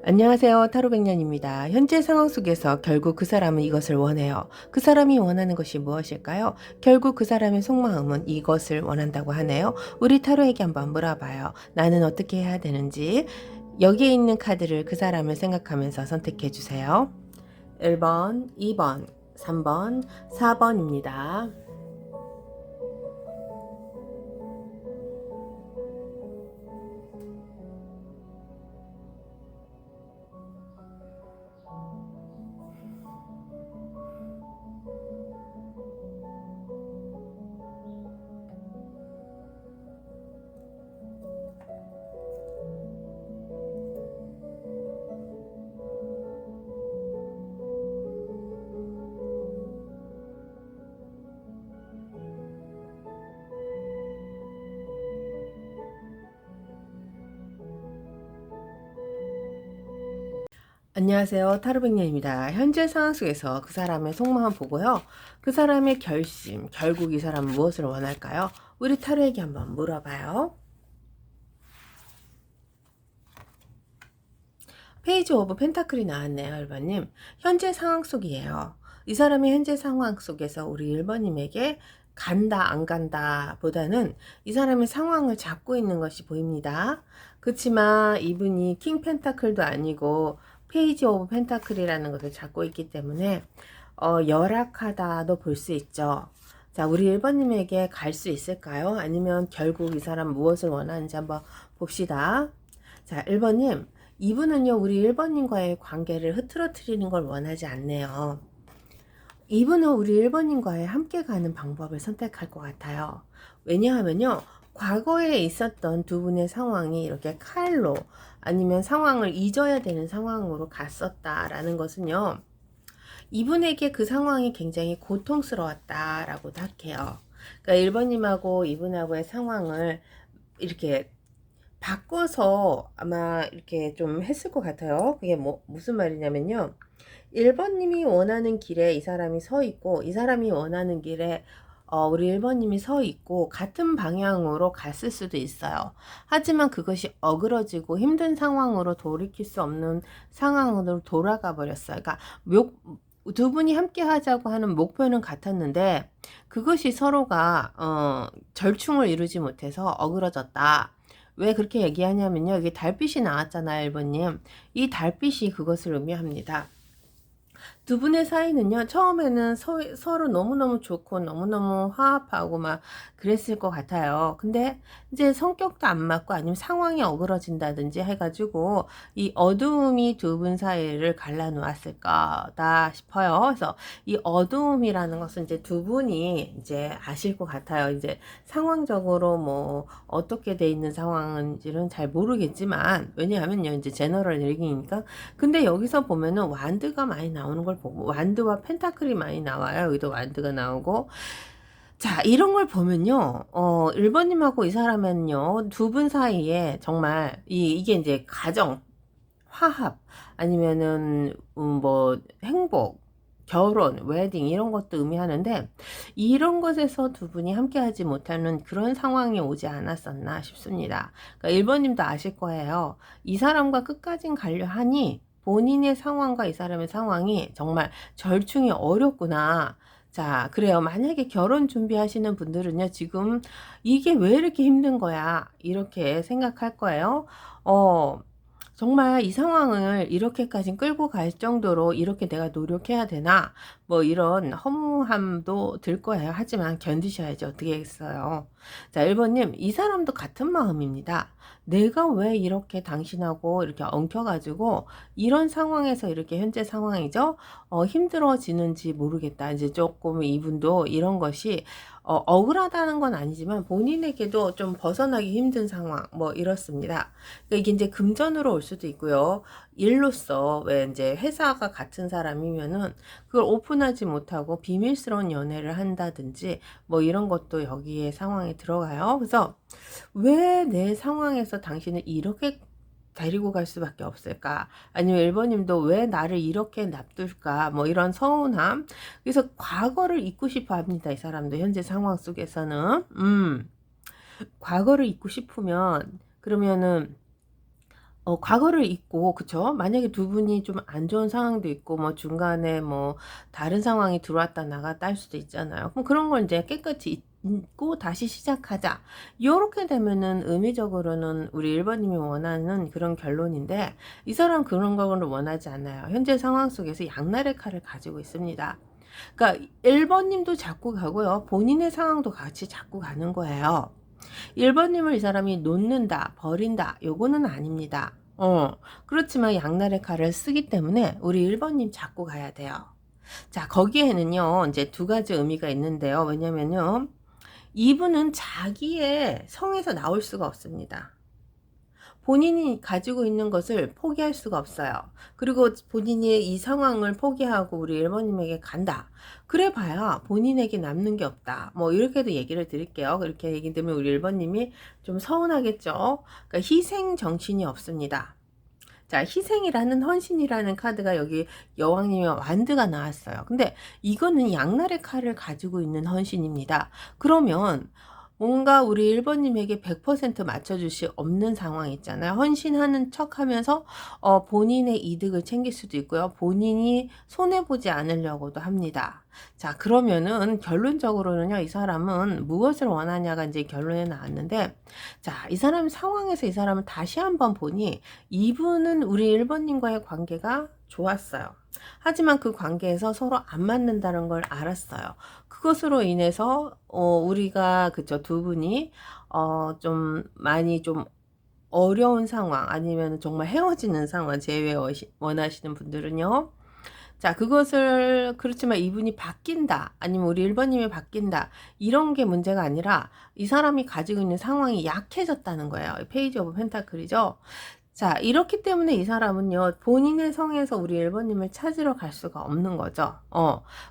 안녕하세요. 타로백년입니다. 현재 상황 속에서 결국 그 사람은 이것을 원해요. 그 사람이 원하는 것이 무엇일까요? 결국 그 사람의 속마음은 이것을 원한다고 하네요. 우리 타로에게 한번 물어봐요. 나는 어떻게 해야 되는지. 여기에 있는 카드를 그 사람을 생각하면서 선택해 주세요. 1번, 2번, 3번, 4번입니다. 안녕하세요. 타로백년입니다. 현재 상황 속에서 그 사람의 속마음 보고요. 그 사람의 결심, 결국 이 사람은 무엇을 원할까요? 우리 타로에게 한번 물어봐요. 페이지 오브 펜타클이 나왔네요. 1번님. 현재 상황 속이에요. 이 사람의 현재 상황 속에서 우리 1번님에게 간다 안 간다 보다는 이 사람의 상황을 잡고 있는 것이 보입니다. 그렇지만 이분이 킹 펜타클도 아니고 페이지 오브 펜타클이라는 것을 잡고 있기 때문에 열악하다도 볼 수 있죠. 자, 우리 1번님에게 갈 수 있을까요? 아니면 결국 이 사람 무엇을 원하는지 한번 봅시다. 자, 1번님. 이분은요, 우리 1번님과의 관계를 흐트러뜨리는 걸 원하지 않네요. 이분은 우리 1번님과의 함께 가는 방법을 선택할 것 같아요. 왜냐하면요, 과거에 있었던 두 분의 상황이 이렇게 칼로 아니면 상황을 잊어야 되는 상황으로 갔었다라는 것은요, 이분에게 그 상황이 굉장히 고통스러웠다라고도 할게요. 그러니까 1번님하고 이분하고의 상황을 이렇게 바꿔서 아마 이렇게 좀 했을 것 같아요. 그게 무슨 말이냐면요. 1번님이 원하는 길에 이 사람이 서 있고, 이 사람이 원하는 길에 우리 1번님이 서 있고, 같은 방향으로 갔을 수도 있어요. 하지만 그것이 어그러지고 힘든 상황으로 돌이킬 수 없는 상황으로 돌아가 버렸어요. 그러니까 두 분이 함께 하자고 하는 목표는 같았는데, 그것이 서로가 절충을 이루지 못해서 어그러졌다. 왜 그렇게 얘기하냐면요. 이게 달빛이 나왔잖아요, 1번님. 이 달빛이 그것을 의미합니다. 두 분의 사이는요, 처음에는 서로 너무너무 좋고 너무너무 화합하고 막 그랬을 것 같아요. 근데 이제 성격도 안 맞고 아니면 상황이 어그러진다든지 해가지고 이 어두움이 두 분 사이를 갈라놓았을 거다 싶어요. 그래서 이 어두움이라는 것은 이제 두 분이 이제 아실 것 같아요. 이제 상황적으로 뭐 어떻게 돼 있는 상황인지는 잘 모르겠지만, 왜냐하면요, 이제 제너럴 얘기니까. 근데 여기서 보면은 완드가 많이 나오는 걸 보고, 완드와 펜타클이 많이 나와요. 여기도 완드가 나오고. 자, 이런 걸 보면요, 1번님하고 이 사람은요, 두 분 사이에 정말, 이게 이제 가정, 화합, 아니면은, 뭐, 행복, 결혼, 웨딩, 이런 것도 의미하는데, 이런 것에서 두 분이 함께 하지 못하는 그런 상황이 오지 않았었나 싶습니다. 그러니까 1번님도 아실 거예요. 이 사람과 끝까지 가려 하니, 본인의 상황과 이 사람의 상황이 정말 절충이 어렵구나. 자, 그래요. 만약에 결혼 준비하시는 분들은요, 지금 이게 왜 이렇게 힘든 거야? 이렇게 생각할 거예요. 정말 이 상황을 이렇게까지 끌고 갈 정도로 이렇게 내가 노력해야 되나? 뭐 이런 허무함도 들 거예요. 하지만 견디셔야지 어떻게 했어요. 자, 1번님, 이 사람도 같은 마음입니다. 내가 왜 이렇게 당신하고 이렇게 엉켜가지고 이런 상황에서 이렇게 현재 상황이죠? 힘들어지는지 모르겠다. 이제 조금 이분도 이런 것이 억울하다는 건 아니지만 본인에게도 좀 벗어나기 힘든 상황, 뭐 이렇습니다. 그러니까 이게 이제 금전으로 올 수도 있고요. 일로서 왜 이제 회사가 같은 사람이면은 그걸 오픈하지 못하고 비밀스러운 연애를 한다든지 뭐 이런 것도 여기에 상황에 들어가요. 그래서 왜 내 상황에서 당신을 이렇게 데리고 갈 수밖에 없을까? 아니면 1번님도 왜 나를 이렇게 놔둘까? 뭐 이런 서운함. 그래서 과거를 잊고 싶어 합니다. 이 사람도 현재 상황 속에서는. 과거를 잊고 싶으면 그러면은 과거를 잊고, 그쵸? 만약에 두 분이 좀 안 좋은 상황도 있고 뭐 중간에 뭐 다른 상황이 들어왔다 나갔다 할 수도 있잖아요. 그럼 그런 걸 이제 깨끗이 잊고 다시 시작하자. 요렇게 되면은 의미적으로는 우리 1 번님이 원하는 그런 결론인데, 이 사람 그런 거를 원하지 않아요. 현재 상황 속에서 양날의 칼을 가지고 있습니다. 그러니까 1 번님도 자꾸 가고요. 본인의 상황도 같이 자꾸 가는 거예요. 1 번님을 이 사람이 놓는다, 버린다, 요거는 아닙니다. 그렇지만 양날의 칼을 쓰기 때문에 우리 1 번님 잡고 가야 돼요. 자, 거기에는요, 이제 두 가지 의미가 있는데요. 왜냐면요, 이분은 자기의 성에서 나올 수가 없습니다. 본인이 가지고 있는 것을 포기할 수가 없어요. 그리고 본인이 이 상황을 포기하고 우리 1 번님에게 간다. 그래 봐야 본인에게 남는 게 없다. 뭐 이렇게도 얘기를 드릴게요. 그렇게 얘기 드리면 우리 1 번님이 좀 서운하겠죠. 그러니까 희생 정신이 없습니다. 자, 희생이라는, 헌신이라는 카드가 여기 여왕님의 완드가 나왔어요. 근데 이거는 양날의 칼을 가지고 있는 헌신입니다. 그러면 뭔가 우리 1 번님에게 100% 맞춰줄 수 없는 상황 있잖아요. 헌신하는 척하면서 본인의 이득을 챙길 수도 있고요. 본인이 손해보지 않으려고도 합니다. 자, 그러면은 결론적으로는요, 이 사람은 무엇을 원하냐가 이제 결론에 나왔는데, 자, 이 사람 상황에서 이 사람을 다시 한번 보니 이분은 우리 1 번님과의 관계가 좋았어요. 하지만 그 관계에서 서로 안 맞는다는 걸 알았어요. 그것으로 인해서 우리가, 그쵸, 두 분이 좀 많이 좀 어려운 상황, 아니면 정말 헤어지는 상황, 재회 원하시는 분들은요. 자, 그것을, 그렇지만 이분이 바뀐다, 아니면 우리 1 번님이 바뀐다, 이런 게 문제가 아니라 이 사람이 가지고 있는 상황이 약해졌다는 거예요. 페이지 오브 펜타클이죠. 자, 이렇기 때문에 이 사람은요, 본인의 성에서 우리 1 번님을 찾으러 갈 수가 없는 거죠.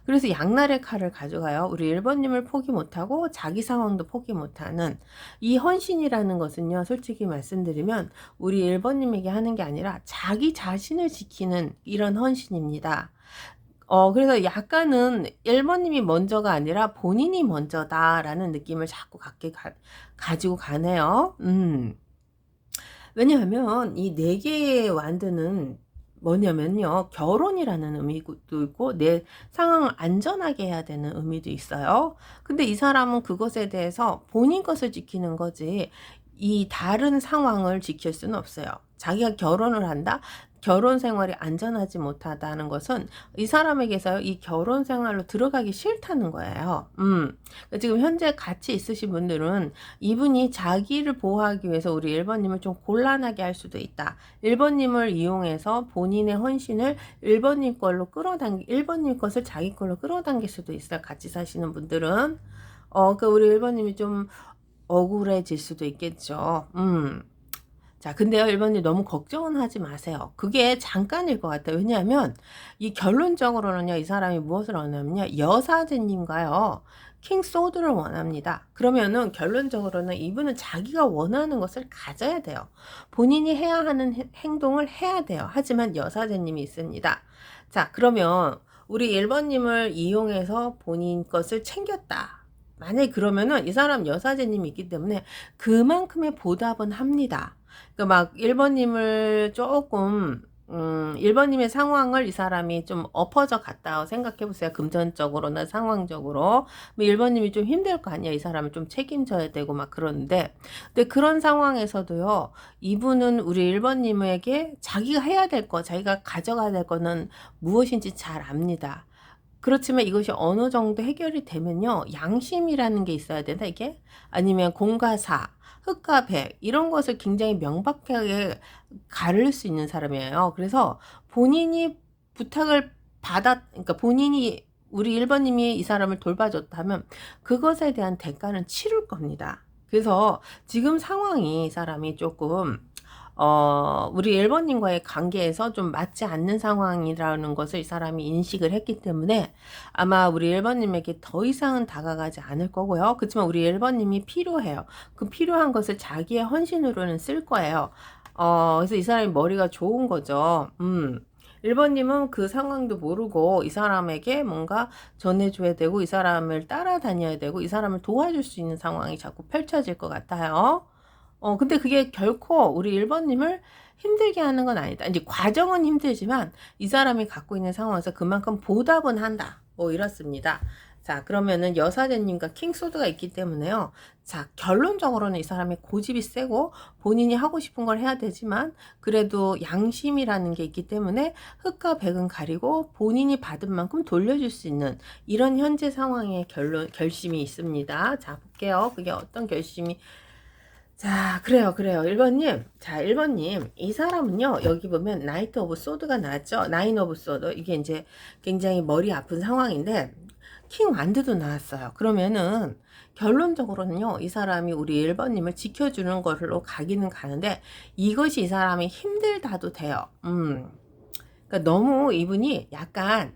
그래서 양날의 칼을 가져가요. 우리 1 번님을 포기 못하고 자기 상황도 포기 못하는 이 헌신이라는 것은요, 솔직히 말씀드리면 우리 1 번님에게 하는 게 아니라 자기 자신을 지키는 이런 헌신입니다. 그래서 약간은 1 번님이 먼저가 아니라 본인이 먼저다라는 느낌을 자꾸 가지고 가네요. 왜냐하면 이 4개의 완드는 뭐냐면요, 결혼이라는 의미도 있고 내 상황을 안전하게 해야 되는 의미도 있어요. 근데 이 사람은 그것에 대해서 본인 것을 지키는 거지 이 다른 상황을 지킬 수는 없어요. 자기가 결혼을 한다? 결혼 생활이 안전하지 못하다는 것은 이 사람에게서 이 결혼 생활로 들어가기 싫다는 거예요. 지금 현재 같이 있으신 분들은 이분이 자기를 보호하기 위해서 우리 1 번님을 좀 곤란하게 할 수도 있다. 1 번님을 이용해서 본인의 헌신을 1 번님 걸로 1 번님 것을 자기 걸로 끌어당길 수도 있어요. 같이 사시는 분들은. 그러니까 우리 1 번님이 좀 억울해질 수도 있겠죠. 자, 근데요, 1 번님 너무 걱정은 하지 마세요. 그게 잠깐일 것 같아요. 왜냐하면 이 결론적으로는요, 이 사람이 무엇을 원하냐면요, 여사제님과요, 킹 소드를 원합니다. 그러면은 결론적으로는 이분은 자기가 원하는 것을 가져야 돼요. 본인이 해야 하는 행동을 해야 돼요. 하지만 여사제님이 있습니다. 자, 그러면 우리 1 번님을 이용해서 본인 것을 챙겼다. 만약에 그러면은 이 사람 여사제님이 있기 때문에 그만큼의 보답은 합니다. 그러니까 막 1 번님을 조금 1 번님의 상황을 이 사람이 좀 엎어져 갔다고 생각해 보세요. 금전적으로나 상황적으로. 뭐 1 번님이 좀 힘들 거 아니에요. 이 사람을 좀 책임져야 되고 막 그러는데. 근데 그런 상황에서도요, 이분은 우리 1 번님에게 자기가 해야 될 거, 자기가 가져가야 될 거는 무엇인지 잘 압니다. 그렇지만 이것이 어느 정도 해결이 되면요, 양심이라는 게 있어야 되나 이게? 아니면 공과 사, 흑과 백, 이런 것을 굉장히 명확하게 가를 수 있는 사람이에요. 그래서 본인이 부탁을 그러니까 본인이 우리 1 번님이 이 사람을 돌봐줬다면 그것에 대한 대가는 치를 겁니다. 그래서 지금 상황이 이 사람이 조금 우리 1 번님과의 관계에서 좀 맞지 않는 상황이라는 것을 이 사람이 인식을 했기 때문에 아마 우리 1 번님에게 더 이상은 다가가지 않을 거고요. 그렇지만 우리 1 번님이 필요해요. 그 필요한 것을 자기의 헌신으로는 쓸 거예요. 그래서 이 사람이 머리가 좋은 거죠. 1 번님은 그 상황도 모르고 이 사람에게 뭔가 전해줘야 되고, 이 사람을 따라다녀야 되고, 이 사람을 도와줄 수 있는 상황이 자꾸 펼쳐질 것 같아요. 근데 그게 결코 우리 1 번님을 힘들게 하는 건 아니다. 이제 과정은 힘들지만 이 사람이 갖고 있는 상황에서 그만큼 보답은 한다. 뭐 이렇습니다. 자, 그러면은 여사제님과 킹소드가 있기 때문에요. 자, 결론적으로는 이 사람이 고집이 세고 본인이 하고 싶은 걸 해야 되지만 그래도 양심이라는 게 있기 때문에 흑과 백은 가리고 본인이 받은 만큼 돌려줄 수 있는 이런 현재 상황의 결심이 있습니다. 자, 볼게요. 그게 어떤 결심이. 자, 그래요. 1번님. 자, 1번님. 이 사람은요, 여기 보면 나이트 오브 소드가 나왔죠? 나인 오브 소드. 이게 이제 굉장히 머리 아픈 상황인데, 킹 완드도 나왔어요. 그러면은, 결론적으로는요, 이 사람이 우리 1번님을 지켜주는 걸로 가기는 가는데, 이것이 이 사람이 힘들다도 돼요. 그러니까 너무 이분이 약간,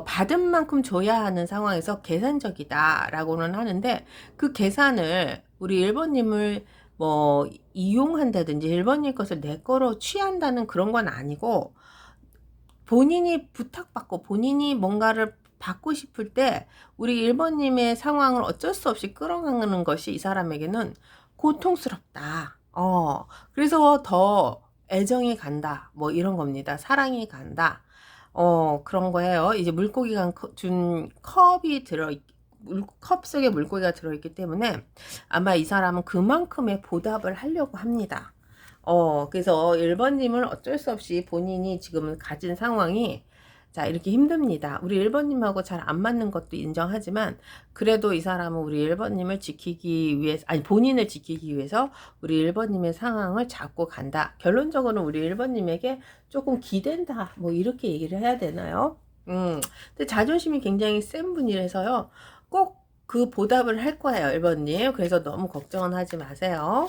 받은 만큼 줘야 하는 상황에서 계산적이다라고는 하는데, 그 계산을 우리 1번님을 뭐 이용한다든지 1번님 것을 내 거로 취한다는 그런 건 아니고 본인이 부탁받고 본인이 뭔가를 받고 싶을 때 우리 1번님의 상황을 어쩔 수 없이 끌어가는 것이 이 사람에게는 고통스럽다. 그래서 더 애정이 간다. 뭐 이런 겁니다. 사랑이 간다. 그런 거예요. 이제 물고기가 준 컵이 컵 속에 물고기가 들어있기 때문에 아마 이 사람은 그만큼의 보답을 하려고 합니다. 그래서 1번님을 어쩔 수 없이 본인이 지금 가진 상황이 자, 이렇게 힘듭니다. 우리 1번님하고 잘 안 맞는 것도 인정하지만 그래도 이 사람은 우리 1번님을 지키기 위해서 아니 본인을 지키기 위해서 우리 1번님의 상황을 잡고 간다. 결론적으로는 우리 1번님에게 조금 기댄다. 뭐 이렇게 얘기를 해야 되나요? 근데 자존심이 굉장히 센 분이라서요. 꼭 그 보답을 할 거예요, 1번님. 그래서 너무 걱정은 하지 마세요.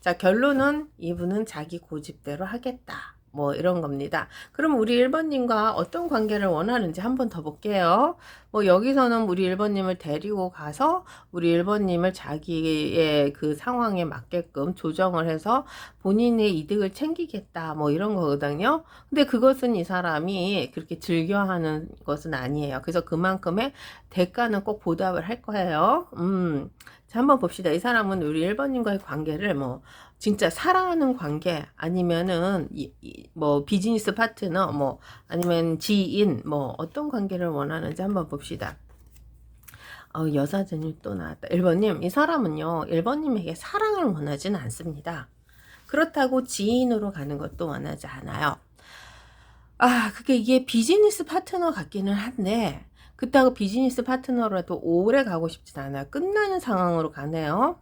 자, 결론은 이분은 자기 고집대로 하겠다. 뭐 이런 겁니다. 그럼 우리 1번님과 어떤 관계를 원하는지 한번 더 볼게요. 뭐 여기서는 우리 1번님을 데리고 가서 우리 1번님을 자기의 그 상황에 맞게끔 조정을 해서 본인의 이득을 챙기겠다. 뭐 이런 거거든요. 근데 그것은 이 사람이 그렇게 즐겨하는 것은 아니에요. 그래서 그만큼의 대가는 꼭 보답을 할 거예요. 자, 한번 봅시다. 이 사람은 우리 1번님과의 관계를 뭐 진짜 사랑하는 관계 아니면은 뭐 비즈니스 파트너 뭐 아니면 지인 뭐 어떤 관계를 원하는지 한번 봅시다. 여사제님 또 나왔다. 1번님 이 사람은요 1번님에게 사랑을 원하지는 않습니다. 그렇다고 지인으로 가는 것도 원하지 않아요. 그게 이게 비즈니스 파트너 같기는 한데 그렇다고 비즈니스 파트너라도 오래 가고 싶진 않아요. 끝나는 상황으로 가네요.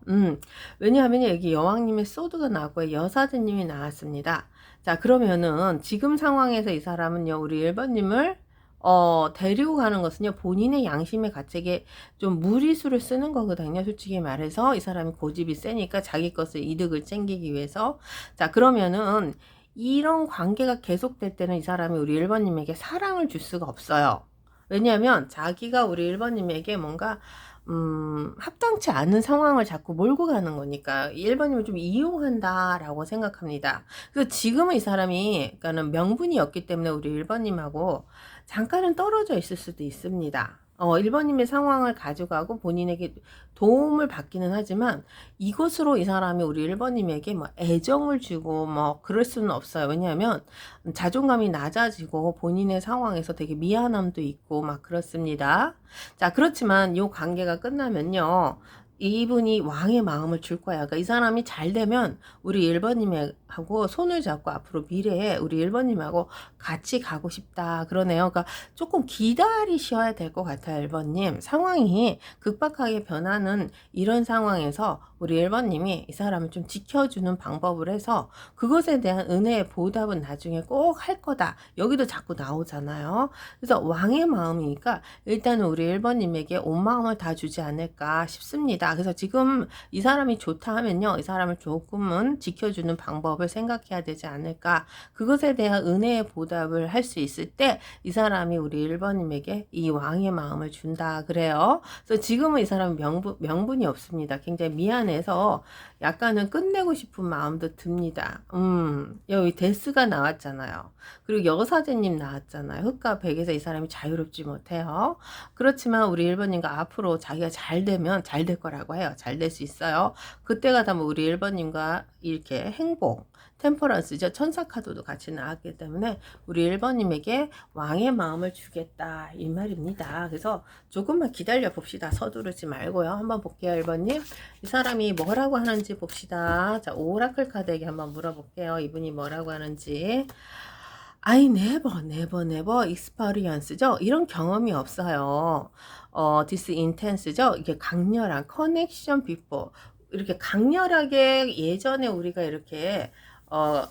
왜냐하면 여기 여왕님의 소드가 나왔고 여사제님이 나왔습니다. 자, 그러면은 지금 상황에서 이 사람은요, 우리 1번님을 데리고 가는 것은요, 본인의 양심의 가책에 좀 무리수를 쓰는 거거든요. 솔직히 말해서 이 사람이 고집이 세니까 자기 것을 이득을 챙기기 위해서. 자, 그러면은 이런 관계가 계속될 때는 이 사람이 우리 1번님에게 사랑을 줄 수가 없어요. 왜냐하면 자기가 우리 1번님에게 뭔가 합당치 않은 상황을 자꾸 몰고 가는 거니까 1번님을 좀 이용한다라고 생각합니다. 그래서 지금은 이 사람이 그러니까는 명분이 없기 때문에 우리 1번님하고 잠깐은 떨어져 있을 수도 있습니다. 1번님의 상황을 가져가고 본인에게 도움을 받기는 하지만 이것으로 이 사람이 우리 1번님에게 뭐 애정을 주고 뭐 그럴 수는 없어요. 왜냐하면 자존감이 낮아지고 본인의 상황에서 되게 미안함도 있고 막 그렇습니다. 자, 그렇지만 이 관계가 끝나면요. 이분이 왕의 마음을 줄 거야. 그러니까 이 사람이 잘 되면 우리 1번님하고 손을 잡고 앞으로 미래에 우리 1번님하고 같이 가고 싶다. 그러네요. 그러니까 조금 기다리셔야 될 것 같아요. 1번님. 상황이 급박하게 변하는 이런 상황에서 우리 1번님이 이 사람을 좀 지켜주는 방법을 해서 그것에 대한 은혜의 보답은 나중에 꼭 할 거다. 여기도 자꾸 나오잖아요. 그래서 왕의 마음이니까 일단은 우리 1번님에게 온 마음을 다 주지 않을까 싶습니다. 그래서 지금 이 사람이 좋다 하면요. 이 사람을 조금은 지켜주는 방법을 생각해야 되지 않을까. 그것에 대한 은혜의 보답을 할 수 있을 때 이 사람이 우리 1번님에게 이 왕의 마음을 준다 그래요. 그래서 지금은 이 사람은 명분이 없습니다. 굉장히 미안해서 약간은 끝내고 싶은 마음도 듭니다. 여기 데스가 나왔잖아요. 그리고 여사제님 나왔잖아요. 흑과 백에서 이 사람이 자유롭지 못해요. 그렇지만 우리 1번님과 앞으로 자기가 잘 되면 잘 될 거라고 해요. 잘 될 수 있어요. 그때가 되면 우리 1번님과 이렇게 행복, 템퍼런스죠. 천사 카드도 같이 나왔기 때문에 우리 1번님에게 왕의 마음을 주겠다 이 말입니다. 그래서 조금만 기다려 봅시다. 서두르지 말고요. 한번 볼게요. 1번님. 이 사람이 뭐라고 하는지 봅시다. 자, 오라클 카드에게 한번 물어볼게요. 이분이 뭐라고 하는지. I never experience죠. 이런 경험이 없어요. this intense죠. 이게 강렬한 connection before. 이렇게 강렬하게 예전에 우리가 이렇게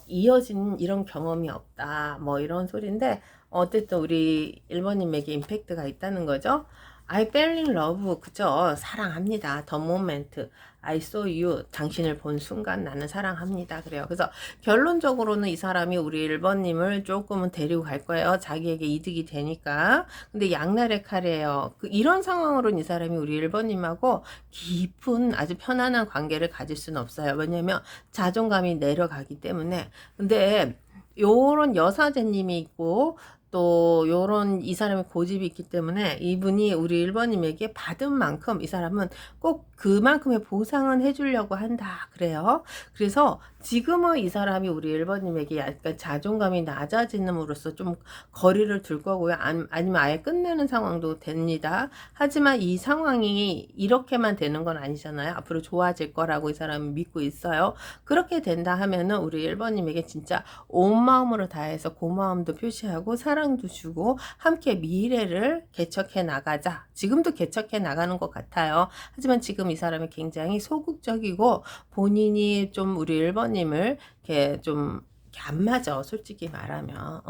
이어진 이런 경험이 없다. 뭐 이런 소리인데 어쨌든 우리 1번님에게 임팩트가 있다는 거죠. I fell in love. 그죠? 사랑합니다. The moment I saw you. 당신을 본 순간 나는 사랑합니다. 그래요. 그래서 결론적으로는 이 사람이 우리 1번님을 조금은 데리고 갈 거예요. 자기에게 이득이 되니까. 근데 양날의 칼이에요. 이런 상황으로는 이 사람이 우리 1번님하고 깊은 아주 편안한 관계를 가질 수는 없어요. 왜냐면 자존감이 내려가기 때문에. 근데 요런 여사제님이 있고 또 요런 이 사람의 고집이 있기 때문에 이분이 우리 1번님에게 받은 만큼 이 사람은 꼭 그만큼의 보상은 해주려고 한다. 그래요. 그래서 지금은 이 사람이 우리 1번님에게 약간 자존감이 낮아짐으로써 좀 거리를 둘 거고요. 아니면 아예 끝내는 상황도 됩니다. 하지만 이 상황이 이렇게만 되는 건 아니잖아요. 앞으로 좋아질 거라고 이 사람은 믿고 있어요. 그렇게 된다 하면은 우리 1번님에게 진짜 온 마음으로 다해서 고마움도 표시하고 사랑도 주고 함께 미래를 개척해 나가자. 지금도 개척해 나가는 것 같아요. 하지만 지금 이 사람이 굉장히 소극적이고 본인이 좀 우리 1번님을 이렇게 좀 안 맞아. 솔직히 말하면.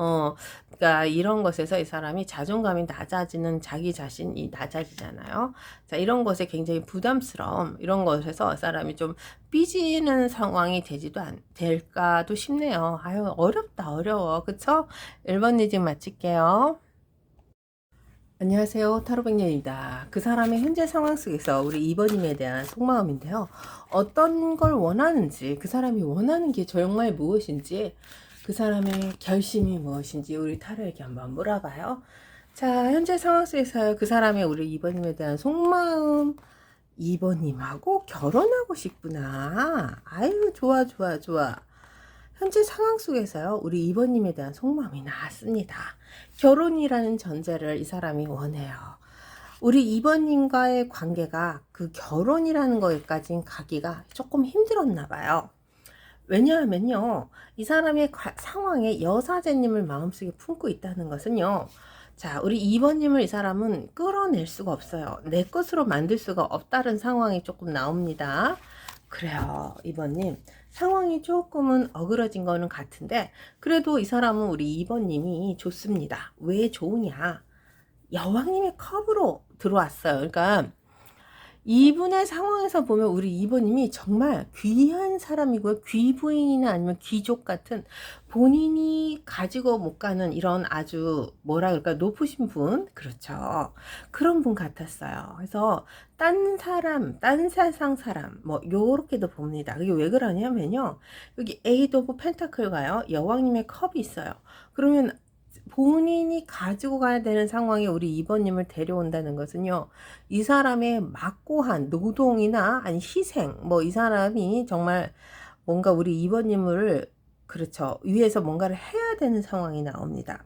그러니까 이런 것에서 이 사람이 자존감이 낮아지는 자기 자신이 낮아지잖아요. 자, 이런 것에 굉장히 부담스러움, 이런 것에서 이 사람이 좀 삐지는 상황이 될까도 싶네요. 아유, 어렵다, 어려워. 그쵸? 1번 리딩 마칠게요. 안녕하세요. 타로백년입니다. 그 사람의 현재 상황 속에서 우리 2번님에 대한 속마음인데요. 어떤 걸 원하는지, 그 사람이 원하는 게 정말 무엇인지, 그 사람의 결심이 무엇인지 우리 타로에게 한번 물어봐요. 자, 현재 상황 속에서 그 사람의 우리 2번님에 대한 속마음, 2번님하고 결혼하고 싶구나. 아유, 좋아, 좋아, 좋아. 현재 상황 속에서요, 우리 2번님에 대한 속마음이 나왔습니다. 결혼이라는 전제를 이 사람이 원해요. 우리 2번님과의 관계가 그 결혼이라는 거에까지 가기가 조금 힘들었나 봐요. 왜냐하면요, 이 사람의 상황에 여사제님을 마음속에 품고 있다는 것은요, 자, 우리 2번님을 이 사람은 끌어낼 수가 없어요. 내 것으로 만들 수가 없다는 상황이 조금 나옵니다. 그래요, 2번님. 상황이 조금은 어그러진 거는 같은데 그래도 이 사람은 우리 2번님이 좋습니다. 왜 좋으냐? 여왕님의 컵으로 들어왔어요. 그러니까 이분의 상황에서 보면 우리 2번님이 정말 귀한 사람이고요. 귀부인이나 아니면 귀족 같은 본인이 가지고 못 가는 이런 아주 뭐라 그럴까 높으신 분, 그렇죠. 그런 분 같았어요. 그래서 딴 사람, 딴 세상 사람 뭐 요렇게도 봅니다. 그게 왜 그러냐면요. 여기 에이드 오브 펜타클과요. 여왕님의 컵이 있어요. 그러면 본인이 가지고 가야 되는 상황에 우리 2번님을 데려온다는 것은요, 이 사람의 막고한 노동이나 아니 희생, 뭐 이 사람이 정말 뭔가 우리 2번님을 그렇죠, 위해서 뭔가를 해야 되는 상황이 나옵니다.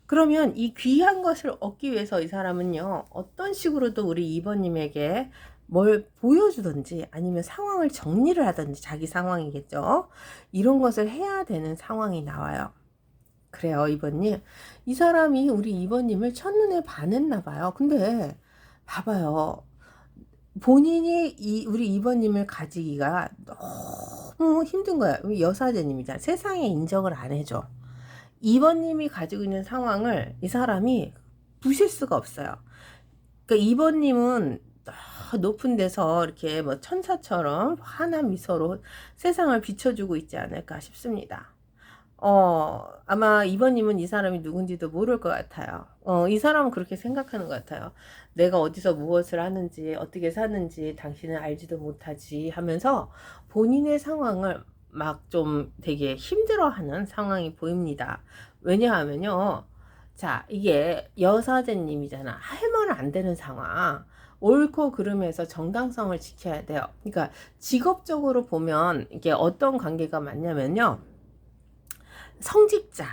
그러면 이 귀한 것을 얻기 위해서 이 사람은요, 어떤 식으로도 우리 2번님에게 뭘 보여주든지 아니면 상황을 정리를 하든지, 자기 상황이겠죠, 이런 것을 해야 되는 상황이 나와요. 그래요, 2번님. 이 사람이 우리 2번님을 첫눈에 반했나 봐요. 근데 봐봐요. 본인이 우리 2번님을 가지기가 너무 힘든 거야. 여사제님이잖아. 세상에 인정을 안 해줘. 2번님이 가지고 있는 상황을 이 사람이 부실 수가 없어요. 그러니까 2번님은 높은 데서 이렇게 뭐 천사처럼 환한 미소로 세상을 비춰주고 있지 않을까 싶습니다. 아마 2번님은 이 사람이 누군지도 모를 것 같아요. 이 사람은 그렇게 생각하는 것 같아요. 내가 어디서 무엇을 하는지, 어떻게 사는지 당신은 알지도 못하지 하면서 본인의 상황을 막 좀 되게 힘들어하는 상황이 보입니다. 왜냐하면요. 자, 이게 여사제님이잖아. 하면 안 되는 상황. 옳고 그름에서 정당성을 지켜야 돼요. 그러니까 직업적으로 보면 이게 어떤 관계가 맞냐면요. 성직자,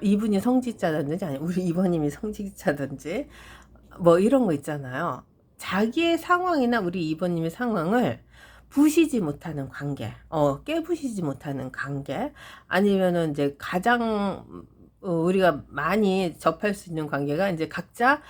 이분이 성직자든지, 아니, 우리 2번님이 성직자든지, 뭐 이런 거 있잖아요. 자기의 상황이나 우리 2번님의 상황을 부시지 못하는 관계, 깨부시지 못하는 관계, 아니면은 이제 가장 우리가 많이 접할 수 있는 관계가 이제 각자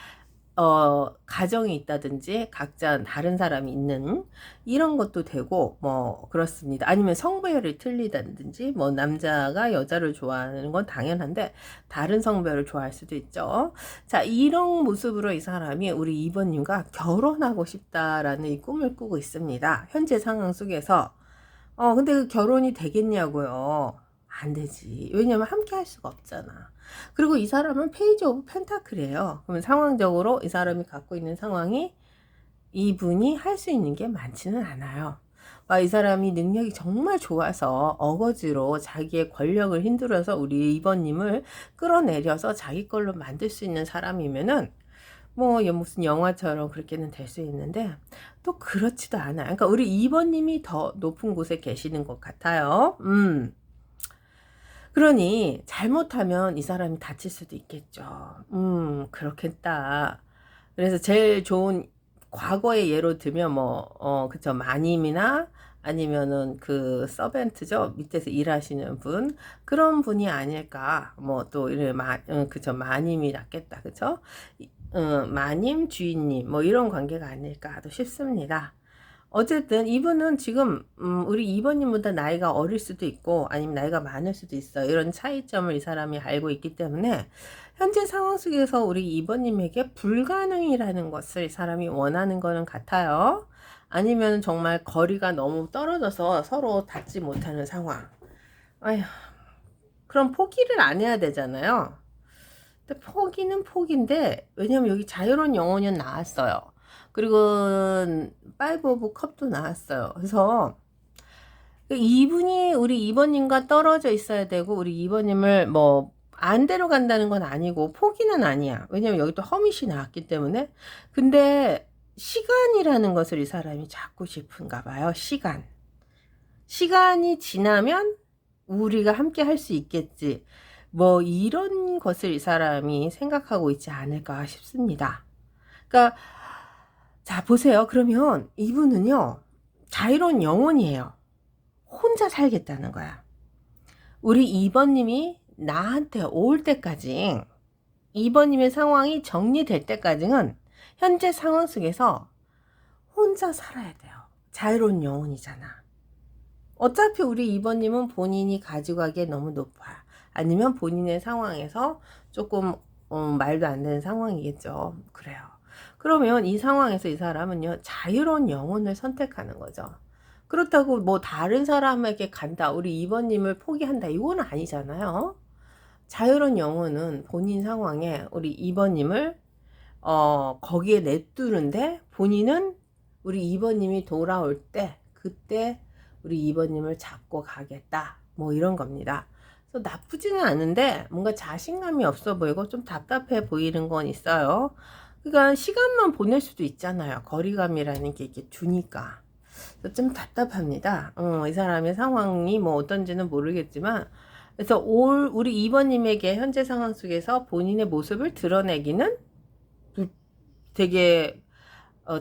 가정이 있다든지 각자 다른 사람이 있는 이런 것도 되고 뭐 그렇습니다. 아니면 성별이 틀리다든지 뭐 남자가 여자를 좋아하는 건 당연한데 다른 성별을 좋아할 수도 있죠. 자, 이런 모습으로 이 사람이 우리 2번님과 결혼하고 싶다라는 이 꿈을 꾸고 있습니다. 현재 상황 속에서. 근데 그 결혼이 되겠냐고요. 안 되지. 왜냐면 함께 할 수가 없잖아. 그리고 이 사람은 페이지 오브 펜타클이에요. 그러면 상황적으로 이 사람이 갖고 있는 상황이 이분이 할 수 있는 게 많지는 않아요. 이 사람이 능력이 정말 좋아서 어거지로 자기의 권력을 힘들어서 우리 2번님을 끌어내려서 자기 걸로 만들 수 있는 사람이면은 뭐 무슨 영화처럼 그렇게는 될 수 있는데 또 그렇지도 않아요. 그러니까 우리 2번님이 더 높은 곳에 계시는 것 같아요. 그러니 잘못하면 이 사람이 다칠 수도 있겠죠. 그렇겠다. 그래서 제일 좋은 과거의 예로 들면 그쵸, 마님이나 아니면은 그 서벤트죠, 밑에서 일하시는 분, 그런 분이 아닐까. 또 이래 그쵸, 마님이 낫겠다, 그쵸. 마님 주인님 뭐 이런 관계가 아닐까도 싶습니다. 어쨌든 이분은 지금 우리 2번님보다 나이가 어릴 수도 있고 아니면 나이가 많을 수도 있어요. 이런 차이점을 이 사람이 알고 있기 때문에 현재 상황 속에서 우리 2번님에게 불가능이라는 것을 이 사람이 원하는 거는 같아요. 아니면 정말 거리가 너무 떨어져서 서로 닿지 못하는 상황. 아휴, 그럼 포기를 안 해야 되잖아요. 근데 포기는 포기인데, 왜냐면 여기 자유로운 영혼은 나왔어요. 그리고 파이브 오브 컵도 나왔어요. 그래서 이분이 우리 2번님과 떨어져 있어야 되고 우리 2번님을 안 데려간다는 건 아니고 포기는 아니야. 왜냐면 여기 또 허밋이 나왔기 때문에. 근데 시간이라는 것을 이 사람이 잡고 싶은가 봐요. 시간이 지나면 우리가 함께 할 수 있겠지. 이런 것을 이 사람이 생각하고 있지 않을까 싶습니다. 그러니까 자, 보세요. 그러면 이분은요, 자유로운 영혼이에요. 혼자 살겠다는 거야. 우리 2번님이 나한테 올 때까지, 2번님의 상황이 정리될 때까지는 현재 상황 속에서 혼자 살아야 돼요. 자유로운 영혼이잖아. 어차피 우리 2번님은 본인이 가지고 가기에 너무 높아요. 아니면 본인의 상황에서 조금 말도 안 되는 상황이겠죠. 그래요. 그러면 이 상황에서 이 사람은요, 자유로운 영혼을 선택하는 거죠. 그렇다고 다른 사람에게 간다, 우리 2번님을 포기한다, 이거는 아니잖아요. 자유로운 영혼은 본인 상황에 우리 2번님을 거기에 냅두는데 본인은 우리 2번님이 돌아올 때 그때 우리 2번님을 잡고 가겠다, 이런 겁니다. 그래서 나쁘지는 않은데 뭔가 자신감이 없어 보이고 좀 답답해 보이는 건 있어요. 그러니까 시간만 보낼 수도 있잖아요. 거리감이라는 게 이렇게 주니까. 좀 답답합니다. 이 사람의 상황이 어떤지는 모르겠지만, 그래서 우리 2번님에게 현재 상황 속에서 본인의 모습을 드러내기는 되게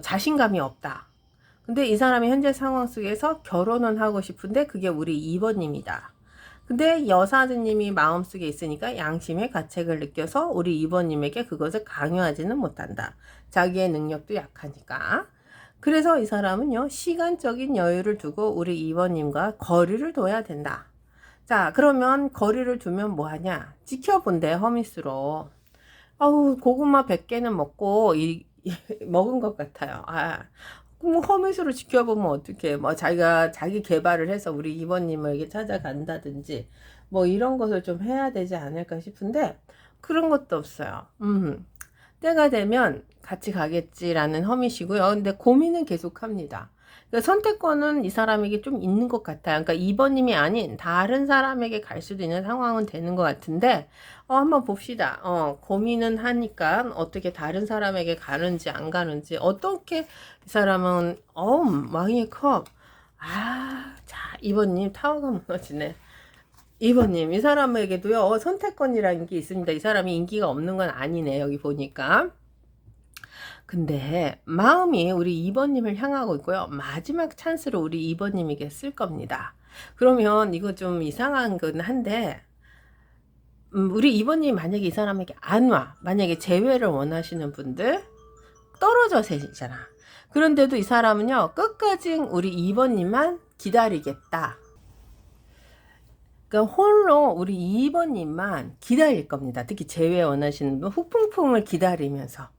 자신감이 없다. 근데 이 사람이 현재 상황 속에서 결혼은 하고 싶은데 그게 우리 2번님이다. 근데 여사님이 마음속에 있으니까 양심의 가책을 느껴서 우리 2번님에게 그것을 강요하지는 못한다. 자기의 능력도 약하니까. 그래서 이 사람은요, 시간적인 여유를 두고 우리 2번님과 거리를 둬야 된다. 자, 그러면 거리를 두면 뭐하냐? 지켜본대, 허밋으로. 고구마 100개는 먹고 먹은 것 같아요. 허밋으로 지켜보면 어떡해. 자기가 자기 개발을 해서 우리 2번님에게 찾아간다든지 이런 것을 좀 해야 되지 않을까 싶은데 그런 것도 없어요. 때가 되면 같이 가겠지라는 허밋이고요. 근데 고민은 계속합니다. 그러니까 선택권은 이 사람에게 좀 있는 것 같아요. 그러니까 2번님이 아닌 다른 사람에게 갈 수도 있는 상황은 되는 것 같은데 한번 봅시다. 고민은 하니까 어떻게 다른 사람에게 가는지 안 가는지, 어떻게 이 사람은 왕의 컵. 자, 2번님 타워가 무너지네. 2번님, 이 사람에게도요, 선택권이라는 게 있습니다. 이 사람이 인기가 없는 건 아니네, 여기 보니까. 근데 마음이 우리 2번님을 향하고 있고요. 마지막 찬스를 우리 2번님에게 쓸 겁니다. 그러면 이거 좀 이상한 건 한데, 우리 2번님 만약에 이 사람에게 안 와. 만약에 재회를 원하시는 분들, 떨어져 계시잖아. 그런데도 이 사람은요, 끝까지 우리 2번님만 기다리겠다. 그러니까 홀로 우리 2번님만 기다릴 겁니다. 특히 재회 원하시는 분, 후풍풍을 기다리면서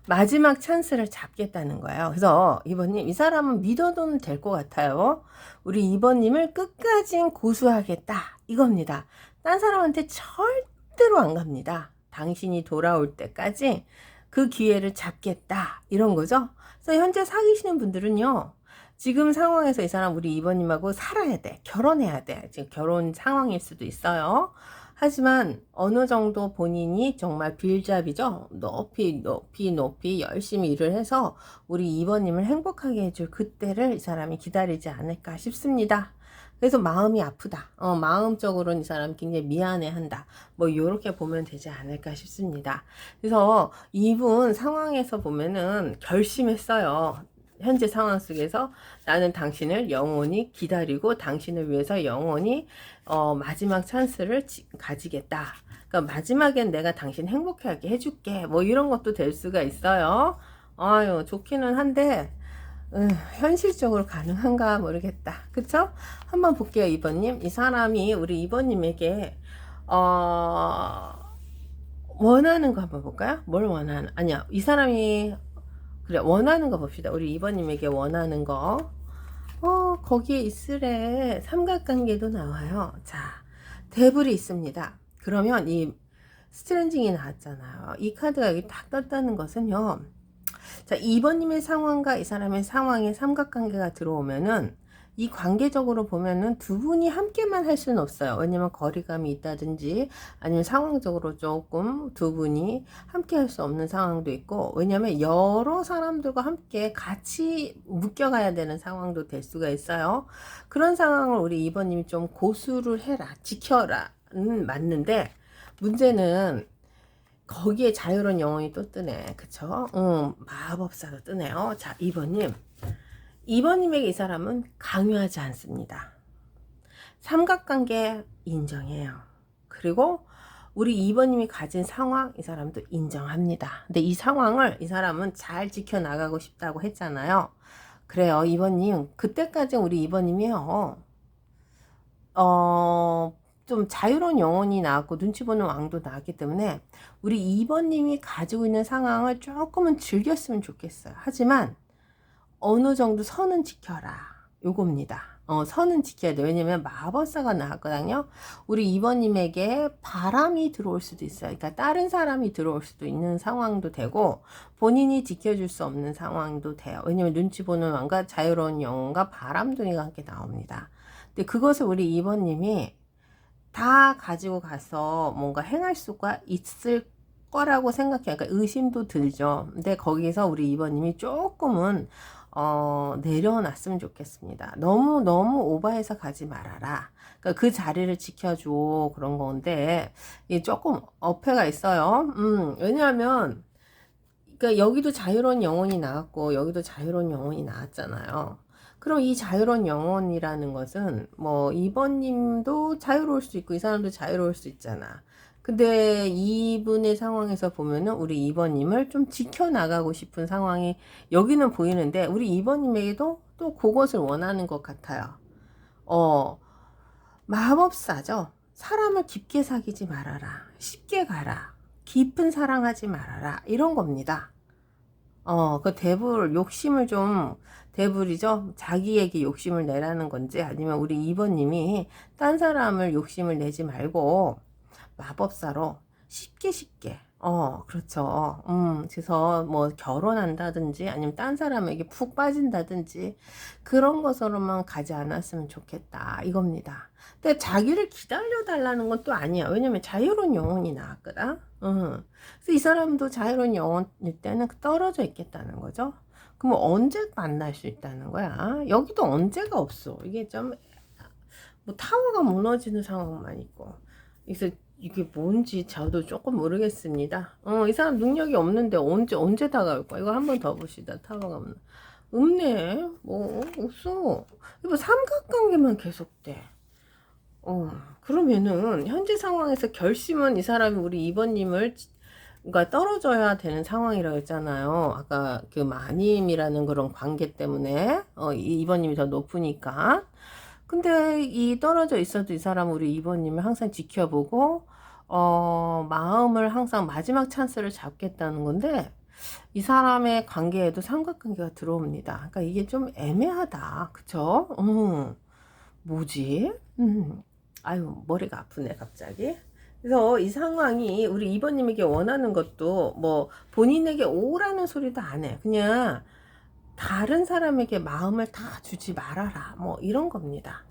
마지막 찬스를 잡겠다는 거예요. 그래서 2번님, 이 사람은 믿어도 될 것 같아요. 우리 2번님을 끝까지 고수하겠다. 이겁니다. 딴 사람한테 절대로 안 갑니다. 당신이 돌아올 때까지 그 기회를 잡겠다. 이런 거죠. 그래서 현재 사귀시는 분들은요, 지금 상황에서 이 사람 우리 2번님하고 살아야 돼. 결혼해야 돼. 지금 결혼 상황일 수도 있어요. 하지만 어느 정도 본인이 정말 빌잡이죠. 높이 열심히 일을 해서 우리 2번님을 행복하게 해줄 그때를 이 사람이 기다리지 않을까 싶습니다. 그래서 마음이 아프다. 마음적으로는 이 사람이 굉장히 미안해한다. 뭐 이렇게 보면 되지 않을까 싶습니다. 그래서 이분 상황에서 보면은 결심했어요. 현재 상황 속에서 나는 당신을 영원히 기다리고 당신을 위해서 영원히 마지막 찬스를 가지겠다. 그러니까 마지막엔 내가 당신 행복하게 해줄게. 뭐 이런 것도 될 수가 있어요. 아유, 좋기는 한데 현실적으로 가능한가 모르겠다. 그쵸? 한번 볼게요, 2번님. 이 사람이 우리 2번님에게 원하는 거 한번 볼까요? 뭘 원하는? 아니야, 이 사람이 그래, 원하는 거 봅시다. 우리 2번님에게 원하는 거. 거기에 있으래. 삼각관계도 나와요. 자, 대불이 있습니다. 그러면 이 스트레인징이 나왔잖아요. 이 카드가 여기 딱 떴다는 것은요. 자, 2번님의 상황과 이 사람의 상황에 삼각관계가 들어오면은 이 관계적으로 보면은 두 분이 함께만 할 수는 없어요. 왜냐면 거리감이 있다든지 아니면 상황적으로 조금 두 분이 함께 할 수 없는 상황도 있고, 왜냐면 여러 사람들과 함께 같이 묶여가야 되는 상황도 될 수가 있어요. 그런 상황을 우리 2번님이 좀 고수를 해라, 지켜라 는 맞는데, 문제는 거기에 자유로운 영혼이 또 뜨네. 그쵸? 마법사도 뜨네요. 자, 2번님. 2번님에게 이 사람은 강요하지 않습니다. 삼각관계 인정해요. 그리고 우리 2번님이 가진 상황 이 사람도 인정합니다. 근데 이 상황을 이 사람은 잘 지켜나가고 싶다고 했잖아요. 그래요, 2번님. 그때까지 우리 2번님이요. 좀 자유로운 영혼이 나왔고 눈치 보는 왕도 나왔기 때문에 우리 2번님이 가지고 있는 상황을 조금은 즐겼으면 좋겠어요. 하지만 어느 정도 선은 지켜라. 요겁니다. 선은 지켜야 돼. 왜냐면 마법사가 나왔거든요. 우리 2번님에게 바람이 들어올 수도 있어요. 그러니까 다른 사람이 들어올 수도 있는 상황도 되고 본인이 지켜줄 수 없는 상황도 돼요. 왜냐면 눈치 보는 왕과 자유로운 영혼과 바람둥이가 함께 나옵니다. 근데 그것을 우리 2번님이 다 가지고 가서 뭔가 행할 수가 있을 거라고 생각해요. 그러니까 의심도 들죠. 근데 거기서 우리 2번님이 조금은 내려놨으면 좋겠습니다. 너무 오버해서 가지 말아라. 그러니까 그 자리를 지켜줘. 그런 건데 이게 조금 어폐가 있어요. 왜냐하면 그러니까 여기도 자유로운 영혼이 나왔고 여기도 자유로운 영혼이 나왔잖아요. 그럼 이 자유로운 영혼이라는 것은 뭐 2번님도 자유로울 수 있고 이 사람도 자유로울 수 있잖아. 근데 이분의 상황에서 보면은 우리 2번님을 좀 지켜나가고 싶은 상황이 여기는 보이는데 우리 2번님에게도 또 그것을 원하는 것 같아요. 마법사죠. 사람을 깊게 사귀지 말아라. 쉽게 가라. 깊은 사랑하지 말아라. 이런 겁니다. 그 대불, 욕심을 좀, 대불이죠? 자기에게 욕심을 내라는 건지, 아니면 우리 2번님이 딴 사람을 욕심을 내지 말고, 마법사로 쉽게, 그렇죠. 그래서 뭐 결혼한다든지, 아니면 딴 사람에게 푹 빠진다든지, 그런 것으로만 가지 않았으면 좋겠다. 이겁니다. 근데 자기를 기다려달라는 건 또 아니야. 왜냐면 자유로운 영혼이 나왔거든. 그래서 이 사람도 자유로운 영혼일 때는 떨어져 있겠다는 거죠. 그럼 언제 만날 수 있다는 거야? 여기도 언제가 없어. 이게 좀 뭐 타워가 무너지는 상황만 있고. 그래서 이게 뭔지 저도 조금 모르겠습니다. 이 사람 능력이 없는데 언제 다가올 거야? 이거 한 번 더 봅시다. 타워가 없네. 뭐 없어. 이거 삼각관계만 계속돼. 그러면은 현재 상황에서 결심은 이 사람이 우리 2번님을 가 떨어져야 되는 상황이라고 했잖아요. 아까 그 마님이라는 그런 관계 때문에 2번님이 더 높으니까. 근데 이 떨어져 있어도 이 사람 우리 2번님을 항상 지켜보고 마음을 항상 마지막 찬스를 잡겠다는 건데 이 사람의 관계에도 삼각관계가 들어옵니다. 그러니까 이게 좀 애매하다. 그쵸? 뭐지? 아유, 머리가 아프네, 갑자기. 그래서 이 상황이 우리 2번님에게 원하는 것도 뭐 본인에게 오라는 소리도 안 해. 그냥 다른 사람에게 마음을 다 주지 말아라. 뭐 이런 겁니다.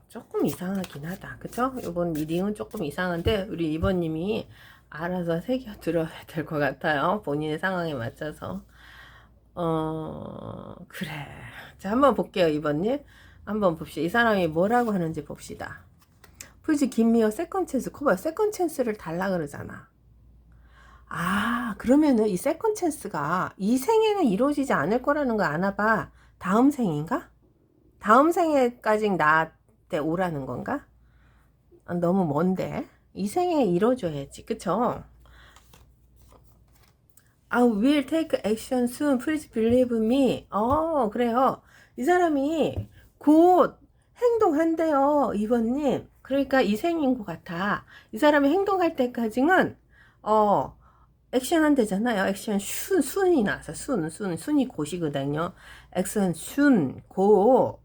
조금 이상하긴 하다. 그쵸? 이번 리딩은 조금 이상한데 우리 2번님이 알아서 새겨 들어야 될 것 같아요. 본인의 상황에 맞춰서. 그래. 자, 한번 볼게요, 2번님. 한번 봅시다. 이 사람이 뭐라고 하는지 봅시다. 풀지 김미어 세컨 찬스. 커버 세컨 찬스를 달라 그러잖아. 그러면은 이 세컨 찬스가 이 생에는 이루어지지 않을 거라는 거 아나 봐. 다음 생인가? 다음 생에까지 나한테 오라는 건가? 너무 먼데. 이 생에 이루어져야지. 그쵸? will take action soon. Please believe me. 그래요. 이 사람이 곧 행동한대요. 2번님. 그러니까 이 생인 것 같아. 이 사람이 행동할 때까지는 액션 한대잖아요. 액션 순이 나서 순이 곧이거든요. 액션 고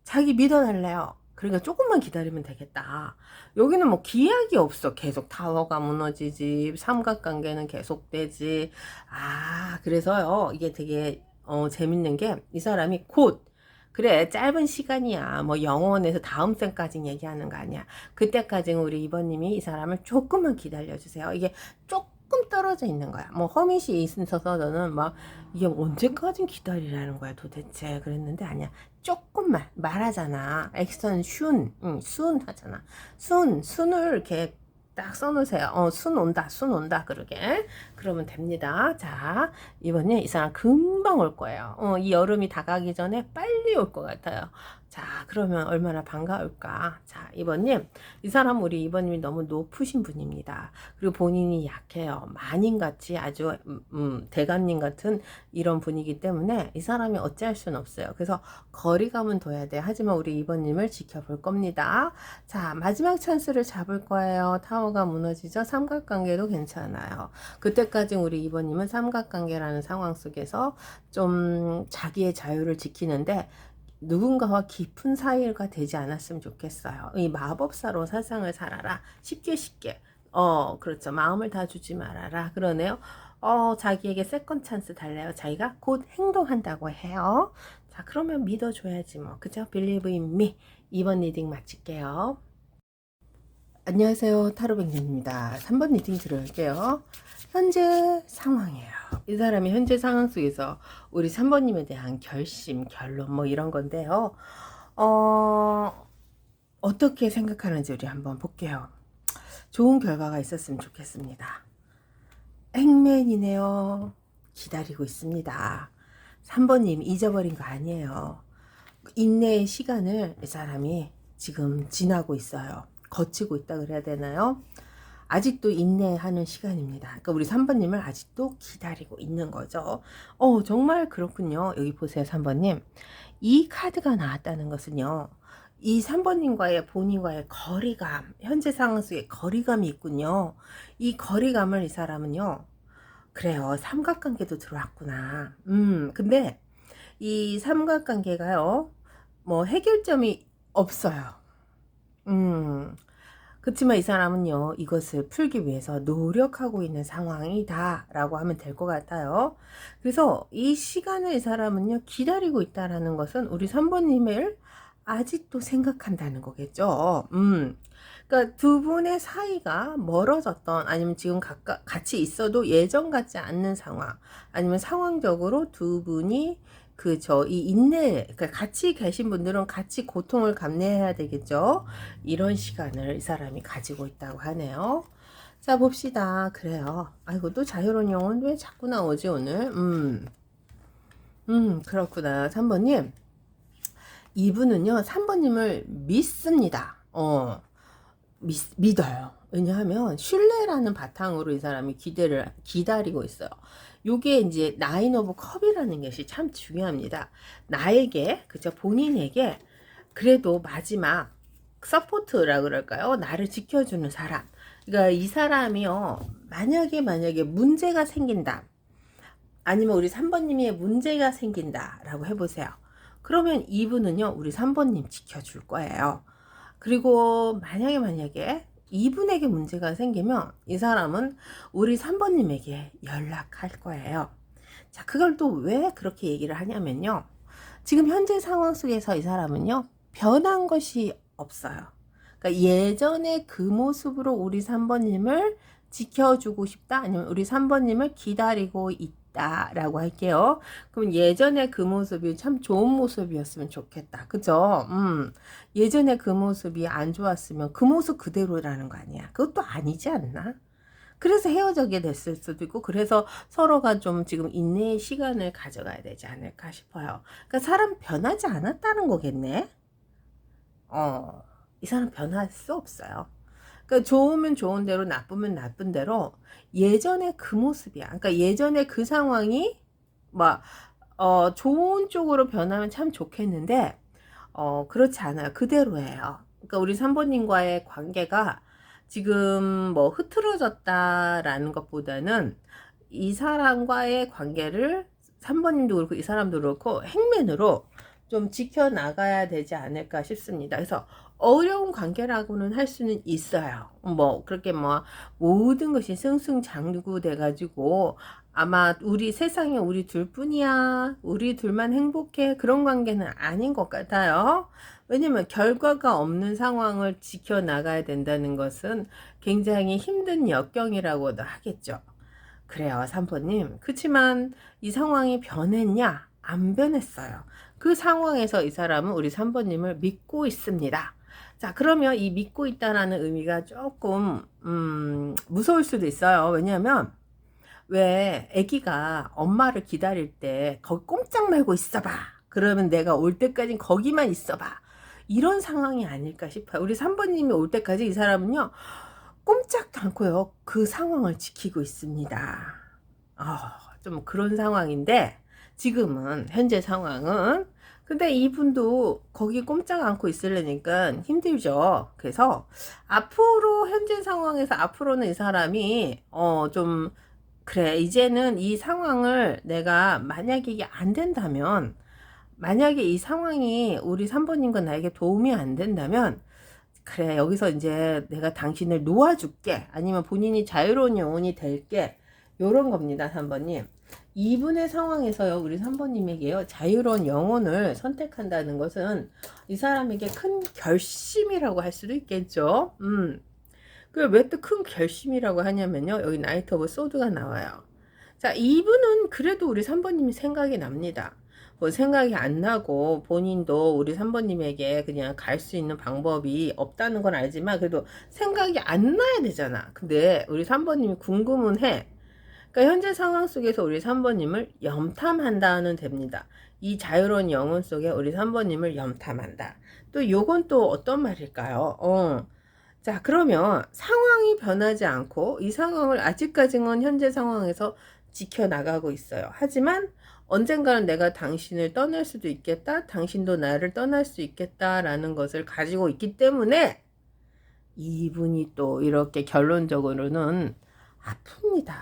자기 믿어달래요. 그러니까 조금만 기다리면 되겠다. 여기는 뭐 기약이 없어. 계속 타워가 무너지지, 삼각관계는 계속되지. 그래서요 이게 되게 재밌는 게 이 사람이 곧 그래 짧은 시간이야 뭐 영원에서 다음 생까지 얘기하는 거 아니야. 그때까지는 우리 2번님이 이 사람을 조금만 기다려주세요. 이게 조금 떨어져 있는 거야. 뭐 허밋이 있어서 너는 막 이게 언제까지 기다리라는 거야 도대체 그랬는데 아니야. 조금만 말하잖아. 액션 순 하잖아. 순을 이렇게 딱 써놓으세요. 순 온다 그러게. 그러면 됩니다. 자, 이번에 이 사람 금방 올 거예요. 이 여름이 다가기 전에 빨리 올 것 같아요. 자, 그러면 얼마나 반가울까. 자, 이번님, 이 사람 우리 이번님이 너무 높으신 분입니다. 그리고 본인이 약해요. 마님같이 아주 대감님 같은 이런 분이기 때문에 이 사람이 어찌할 수는 없어요. 그래서 거리감은 둬야 돼. 하지만 우리 이번님을 지켜볼 겁니다. 자, 마지막 찬스를 잡을 거예요. 타워가 무너지죠. 삼각관계도 괜찮아요. 그때까지 우리 이번님은 삼각관계라는 상황 속에서 좀 자기의 자유를 지키는데 누군가와 깊은 사이가 되지 않았으면 좋겠어요. 이 마법사로 세상을 살아라. 쉽게 그렇죠. 마음을 다 주지 말아라. 그러네요. 자기에게 세컨 찬스 달래요. 자기가 곧 행동한다고 해요. 자, 그러면 믿어줘야지 뭐. 그죠? Believe in me. 2번 리딩 마칠게요. 안녕하세요. 타로백님입니다. 3번 리딩 들어올게요. 현재 상황이에요. 이 사람이 현재 상황 속에서 우리 3번님에 대한 결심, 결론 뭐 이런 건데요. 어떻게 생각하는지 우리 한번 볼게요. 좋은 결과가 있었으면 좋겠습니다. 행맨이네요. 기다리고 있습니다. 3번님 잊어버린 거 아니에요. 인내의 시간을 이 사람이 지금 지나고 있어요. 거치고 있다 그래야 되나요? 아직도 인내하는 시간입니다. 그러니까 우리 3번님을 아직도 기다리고 있는 거죠. 정말 그렇군요. 여기 보세요, 3번님. 이 카드가 나왔다는 것은요. 이 3번님과의 본인과의 거리감, 현재 상황 속에 거리감이 있군요. 이 거리감을 이 사람은요. 그래요. 삼각관계도 들어왔구나. 근데 이 삼각관계가요. 뭐 해결점이 없어요. 그렇지만 이 사람은요 이것을 풀기 위해서 노력하고 있는 상황이다 라고 하면 될 것 같아요. 그래서 이 시간을 이 사람은요 기다리고 있다라는 것은 우리 3번님을 아직도 생각한다는 거겠죠. 그러니까 두 분의 사이가 멀어졌던 아니면 지금 같이 있어도 예전 같지 않는 상황 아니면 상황적으로 두 분이 그저 이 인내, 그러니까 같이 계신 분들은 같이 고통을 감내해야 되겠죠. 이런 시간을 이 사람이 가지고 있다고 하네요. 자, 봅시다. 그래요. 아이고, 또 자유로운 영혼 왜 자꾸 나오지, 오늘? 그렇구나. 3번님. 이분은요, 3번님을 믿습니다. 믿어요. 왜냐하면 신뢰라는 바탕으로 이 사람이 기다리고 있어요. 요게 이제 나인 오브 컵이라는 것이 참 중요합니다. 나에게, 그죠? 본인에게 그래도 마지막 서포트라 그럴까요? 나를 지켜주는 사람. 그러니까 이 사람이요, 만약에 문제가 생긴다. 아니면 우리 3번님이 문제가 생긴다라고 해보세요. 그러면 이분은요, 우리 3번님 지켜줄 거예요. 그리고 만약에 이분에게 문제가 생기면 이 사람은 우리 3번님에게 연락할 거예요. 자, 그걸 또 왜 그렇게 얘기를 하냐면요. 지금 현재 상황 속에서 이 사람은요, 변한 것이 없어요. 그러니까 예전의 그 모습으로 우리 3번님을 지켜주고 싶다? 아니면 우리 3번님을 기다리고 있다라고 할게요. 그럼 예전의 그 모습이 참 좋은 모습이었으면 좋겠다. 그죠? 예전에 그 모습이 안 좋았으면 그 모습 그대로라는 거 아니야. 그것도 아니지 않나? 그래서 헤어지게 됐을 수도 있고, 그래서 서로가 좀 지금 인내의 시간을 가져가야 되지 않을까 싶어요. 그러니까 사람 변하지 않았다는 거겠네? 이 사람 변할 수 없어요. 그러니까 좋으면 좋은 대로, 나쁘면 나쁜 대로 예전의 그 모습이야. 그러니까 예전의 그 상황이 막 좋은 쪽으로 변하면 참 좋겠는데 그렇지 않아요. 그대로예요. 그러니까 우리 3번님과의 관계가 지금 뭐 흐트러졌다라는 것보다는 이 사람과의 관계를 3번님도 그렇고 이 사람도 그렇고 행맨으로 좀 지켜나가야 되지 않을까 싶습니다. 그래서 어려운 관계라고는 할 수는 있어요. 뭐 그렇게 뭐 모든 것이 승승장구 돼가지고 아마 우리 세상에 우리 둘뿐이야, 우리 둘만 행복해, 그런 관계는 아닌 것 같아요. 왜냐면 결과가 없는 상황을 지켜나가야 된다는 것은 굉장히 힘든 역경이라고도 하겠죠. 그래요, 3번님. 그치만 이 상황이 변했냐? 안 변했어요. 그 상황에서 이 사람은 우리 3번님을 믿고 있습니다. 자, 그러면 이 믿고 있다라는 의미가 조금 무서울 수도 있어요. 왜냐하면 왜 아기가 엄마를 기다릴 때 거기 꼼짝 말고 있어봐. 그러면 내가 올 때까지 거기만 있어봐. 이런 상황이 아닐까 싶어요. 우리 3번님이 올 때까지 이 사람은요, 꼼짝도 않고요, 그 상황을 지키고 있습니다. 좀 그런 상황인데, 지금은, 현재 상황은. 근데 이분도 거기 꼼짝 않고 있으려니까 힘들죠. 그래서 앞으로, 현재 상황에서 앞으로는 이 사람이, 좀, 그래, 이제는 이 상황을 내가 만약에 이게 안 된다면, 만약에 이 상황이 우리 3번님과 나에게 도움이 안 된다면, 그래, 여기서 이제 내가 당신을 놓아줄게. 아니면 본인이 자유로운 영혼이 될게. 요런 겁니다, 3번님. 이분의 상황에서요, 우리 3번님에게요, 자유로운 영혼을 선택한다는 것은 이 사람에게 큰 결심이라고 할 수도 있겠죠. 왜 또 큰 결심이라고 하냐면요, 여기 나이트 오브 소드가 나와요. 자, 이분은 그래도 우리 3번님이 생각이 납니다. 뭐 생각이 안 나고 본인도 우리 3번님에게 그냥 갈 수 있는 방법이 없다는 건 알지만 그래도 생각이 안 나야 되잖아. 근데 우리 3번님이 궁금은 해. 그러니까 현재 상황 속에서 우리 3번님을 염탐한다는 됩니다. 이 자유로운 영혼 속에 우리 3번님을 염탐한다. 또 요건 또 어떤 말일까요? 자, 그러면 상황이 변하지 않고 이 상황을 아직까지는 현재 상황에서 지켜나가고 있어요. 하지만 언젠가는 내가 당신을 떠날 수도 있겠다. 당신도 나를 떠날 수 있겠다라는 것을 가지고 있기 때문에 이분이 또 이렇게 결론적으로는 아픕니다.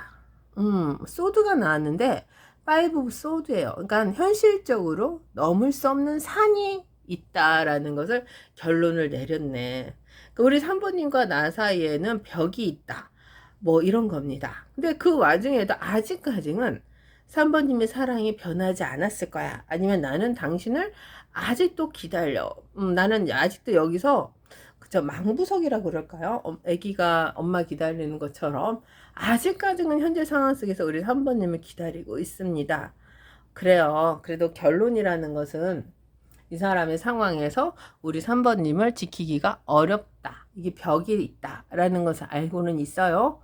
소드가 나왔는데 파이브 소드예요. 그러니까 현실적으로 넘을 수 없는 산이 있다라는 것을 결론을 내렸네. 그러니까 우리 3번님과 나 사이에는 벽이 있다. 뭐 이런 겁니다. 근데 그 와중에도 아직까지는 3번님의 사랑이 변하지 않았을 거야. 아니면 나는 당신을 아직도 기다려. 나는 아직도 여기서 그저 망부석이라고 그럴까요? 아기가 엄마 기다리는 것처럼 아직까지는 현재 상황 속에서 우리 3번님을 기다리고 있습니다. 그래요. 그래도 결론이라는 것은 이 사람의 상황에서 우리 3번님을 지키기가 어렵다. 이게 벽이 있다라는 것을 알고는 있어요.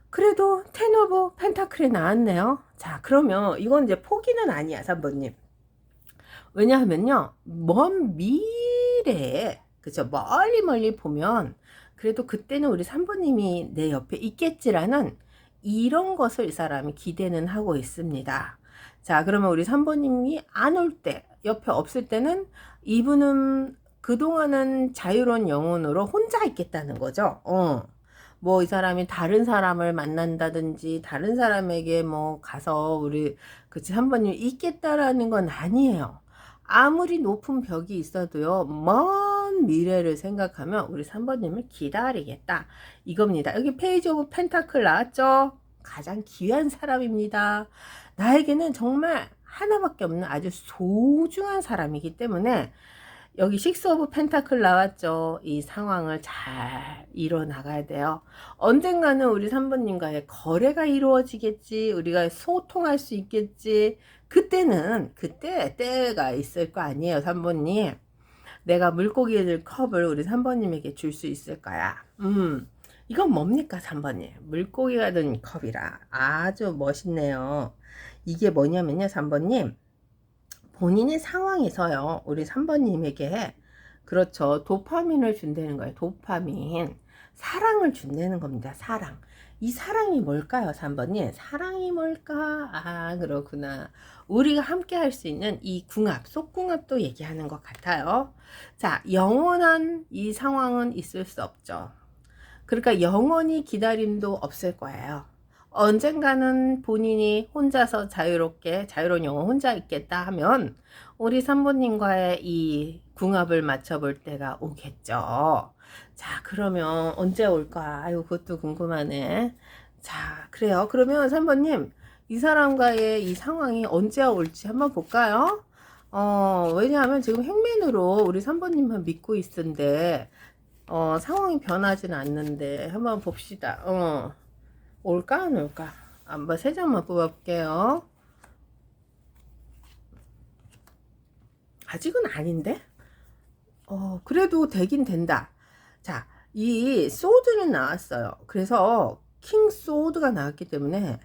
그래도 텐 오브 펜타클이 나왔네요. 자, 그러면 이건 이제 포기는 아니야, 3번님. 왜냐하면요, 먼 미래에, 그죠? 멀리 멀리 보면, 그래도 그때는 우리 3번님이 내 옆에 있겠지라는 이런 것을 이 사람이 기대는 하고 있습니다. 자, 그러면 우리 3번님이 안 올 때, 옆에 없을 때는 이분은 그동안은 자유로운 영혼으로 혼자 있겠다는 거죠. 뭐 이 사람이 다른 사람을 만난다든지 다른 사람에게 뭐 가서 우리 그치 3번님 있겠다라는 건 아니에요. 아무리 높은 벽이 있어도요, 먼 미래를 생각하면 우리 3번님을 기다리겠다. 이겁니다. 여기 페이지 오브 펜타클 나왔죠? 가장 귀한 사람입니다. 나에게는 정말 하나밖에 없는 아주 소중한 사람이기 때문에 여기 식스 오브 펜타클 나왔죠. 이 상황을 잘 이뤄나가야 돼요. 언젠가는 우리 3번님과의 거래가 이루어지겠지. 우리가 소통할 수 있겠지. 그때는 그때 때가 있을 거 아니에요, 3번님. 내가 물고기들 컵을 우리 3번님에게 줄 수 있을 거야. 이건 뭡니까, 3번님? 물고기가 든 컵이라. 아주 멋있네요. 이게 뭐냐면요, 3번님. 본인의 상황에서요, 우리 3번님에게, 그렇죠, 도파민을 준다는 거예요. 도파민. 사랑을 준다는 겁니다. 사랑. 이 사랑이 뭘까요, 3번님? 사랑이 뭘까? 아, 그렇구나. 우리가 함께 할 수 있는 이 궁합, 속궁합도 얘기하는 것 같아요. 자, 영원한 이 상황은 있을 수 없죠. 그러니까 영원히 기다림도 없을 거예요. 언젠가는 본인이 혼자서 자유롭게 자유로운 영혼 혼자 있겠다 하면 우리 산모님과의 이 궁합을 맞춰볼 때가 오겠죠. 자, 그러면 언제 올까? 아유, 그것도 궁금하네. 자, 그래요. 그러면 산모님, 이 사람과의 이 상황이 언제 올지 한번 볼까요? 왜냐하면 지금 행맨으로 우리 산모님만 믿고 있는데 상황이 변하진 않는데 한번 봅시다. 올까 안 올까? 한번 세 장만 뽑아볼게요. 아직은 아닌데? 그래도 되긴 된다. 자, 이 소드는 나왔어요. 그래서 킹 소드가 나왔기 때문에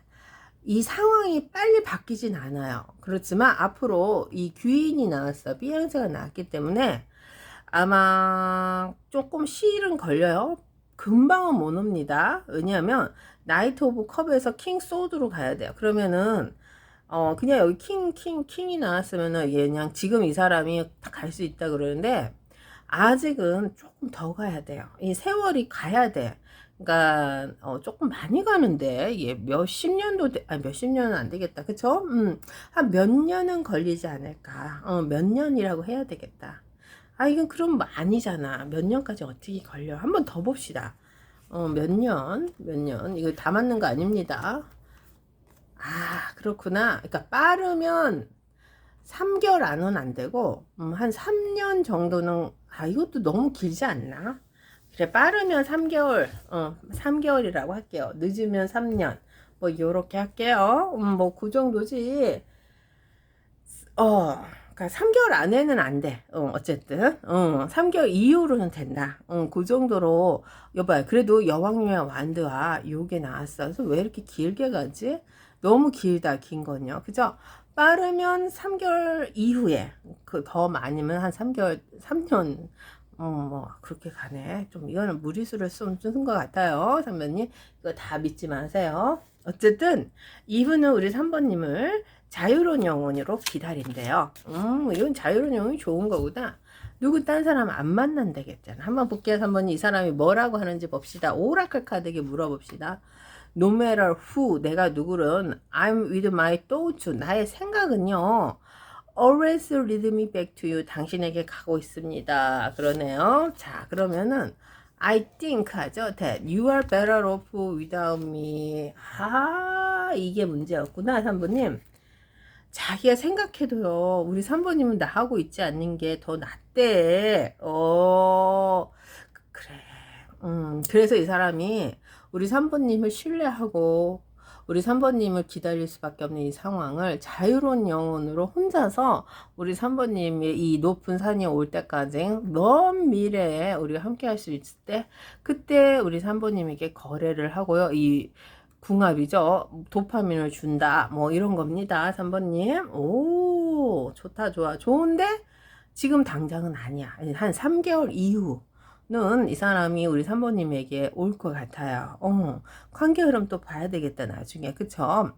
이 상황이 빨리 바뀌진 않아요. 그렇지만 앞으로 이 귀인이 나왔어. 비앙세가 나왔기 때문에 아마 조금 시일은 걸려요. 금방은 못 옵니다. 왜냐하면 나이트 오브 컵에서 킹 소드로 가야 돼요. 그러면은 그냥 여기 킹이 나왔으면은 얘 그냥 지금 이 사람이 갈 수 있다 그러는데 아직은 조금 더 가야 돼요. 이 세월이 가야 돼. 그러니까 조금 많이 가는데 얘 몇십 년도 아니 몇십 년은 안 되겠다. 그쵸? 한 몇 년은 걸리지 않을까. 몇 년이라고 해야 되겠다. 아, 이건 그럼 아니잖아. 몇 년까지 어떻게 걸려? 한번 더 봅시다. 몇 년. 이거 다 맞는 거 아닙니다. 아, 그렇구나. 그러니까 빠르면 3개월 안은 안 되고, 한 3년 정도는, 아, 이것도 너무 길지 않나? 그래, 빠르면 3개월, 3개월이라고 할게요. 늦으면 3년. 뭐, 요렇게 할게요. 뭐, 그 정도지. 그러니까 3개월 안에는 안 돼. 어쨌든. 3개월 이후로는 된다. 그 정도로, 여봐요. 그래도 여왕님의 완드와 요게 나왔어. 그래서 왜 이렇게 길게 가지? 너무 길다, 긴 건요. 그죠? 빠르면 3개월 이후에, 그 더 많으면 한 3개월, 3년, 뭐, 그렇게 가네. 좀, 이거는 무리수를 쓰는 것 같아요. 선배님. 이거 다 믿지 마세요. 어쨌든, 이분은 우리 3번님을 자유로운 영혼으로 기다린대요. 이건 자유로운 영혼이 좋은 거구나. 누구 딴 사람 안 만난다겠잖아. 한번 볼게요. 3번님. 이 사람이 뭐라고 하는지 봅시다. 오라클 카드에게 물어봅시다. No matter who, 내가 누구든 I'm with my thoughts, 나의 생각은요 always lead me back to you, 당신에게 가고 있습니다. 그러네요. 자, 그러면은 I think 하죠. that you are better off without me. 아, 이게 문제였구나, 3번님. 자기가 생각해도요, 우리 3번님은 나하고 있지 않는 게 더 낫대. 그래. 그래서 이 사람이 우리 3번님을 신뢰하고 우리 3번님을 기다릴 수밖에 없는 이 상황을 자유로운 영혼으로 혼자서 우리 3번님의 이 높은 산이 올 때까지 먼 미래에 우리가 함께 할 수 있을 때 그때 우리 3번님에게 거래를 하고요. 이 궁합이죠. 도파민을 준다. 뭐 이런 겁니다. 3번님. 오, 좋다, 좋아. 좋은데 지금 당장은 아니야. 한 3개월 이후는 이 사람이 우리 3번님에게 올 것 같아요. 관계 흐름 또 봐야 되겠다, 나중에. 그쵸?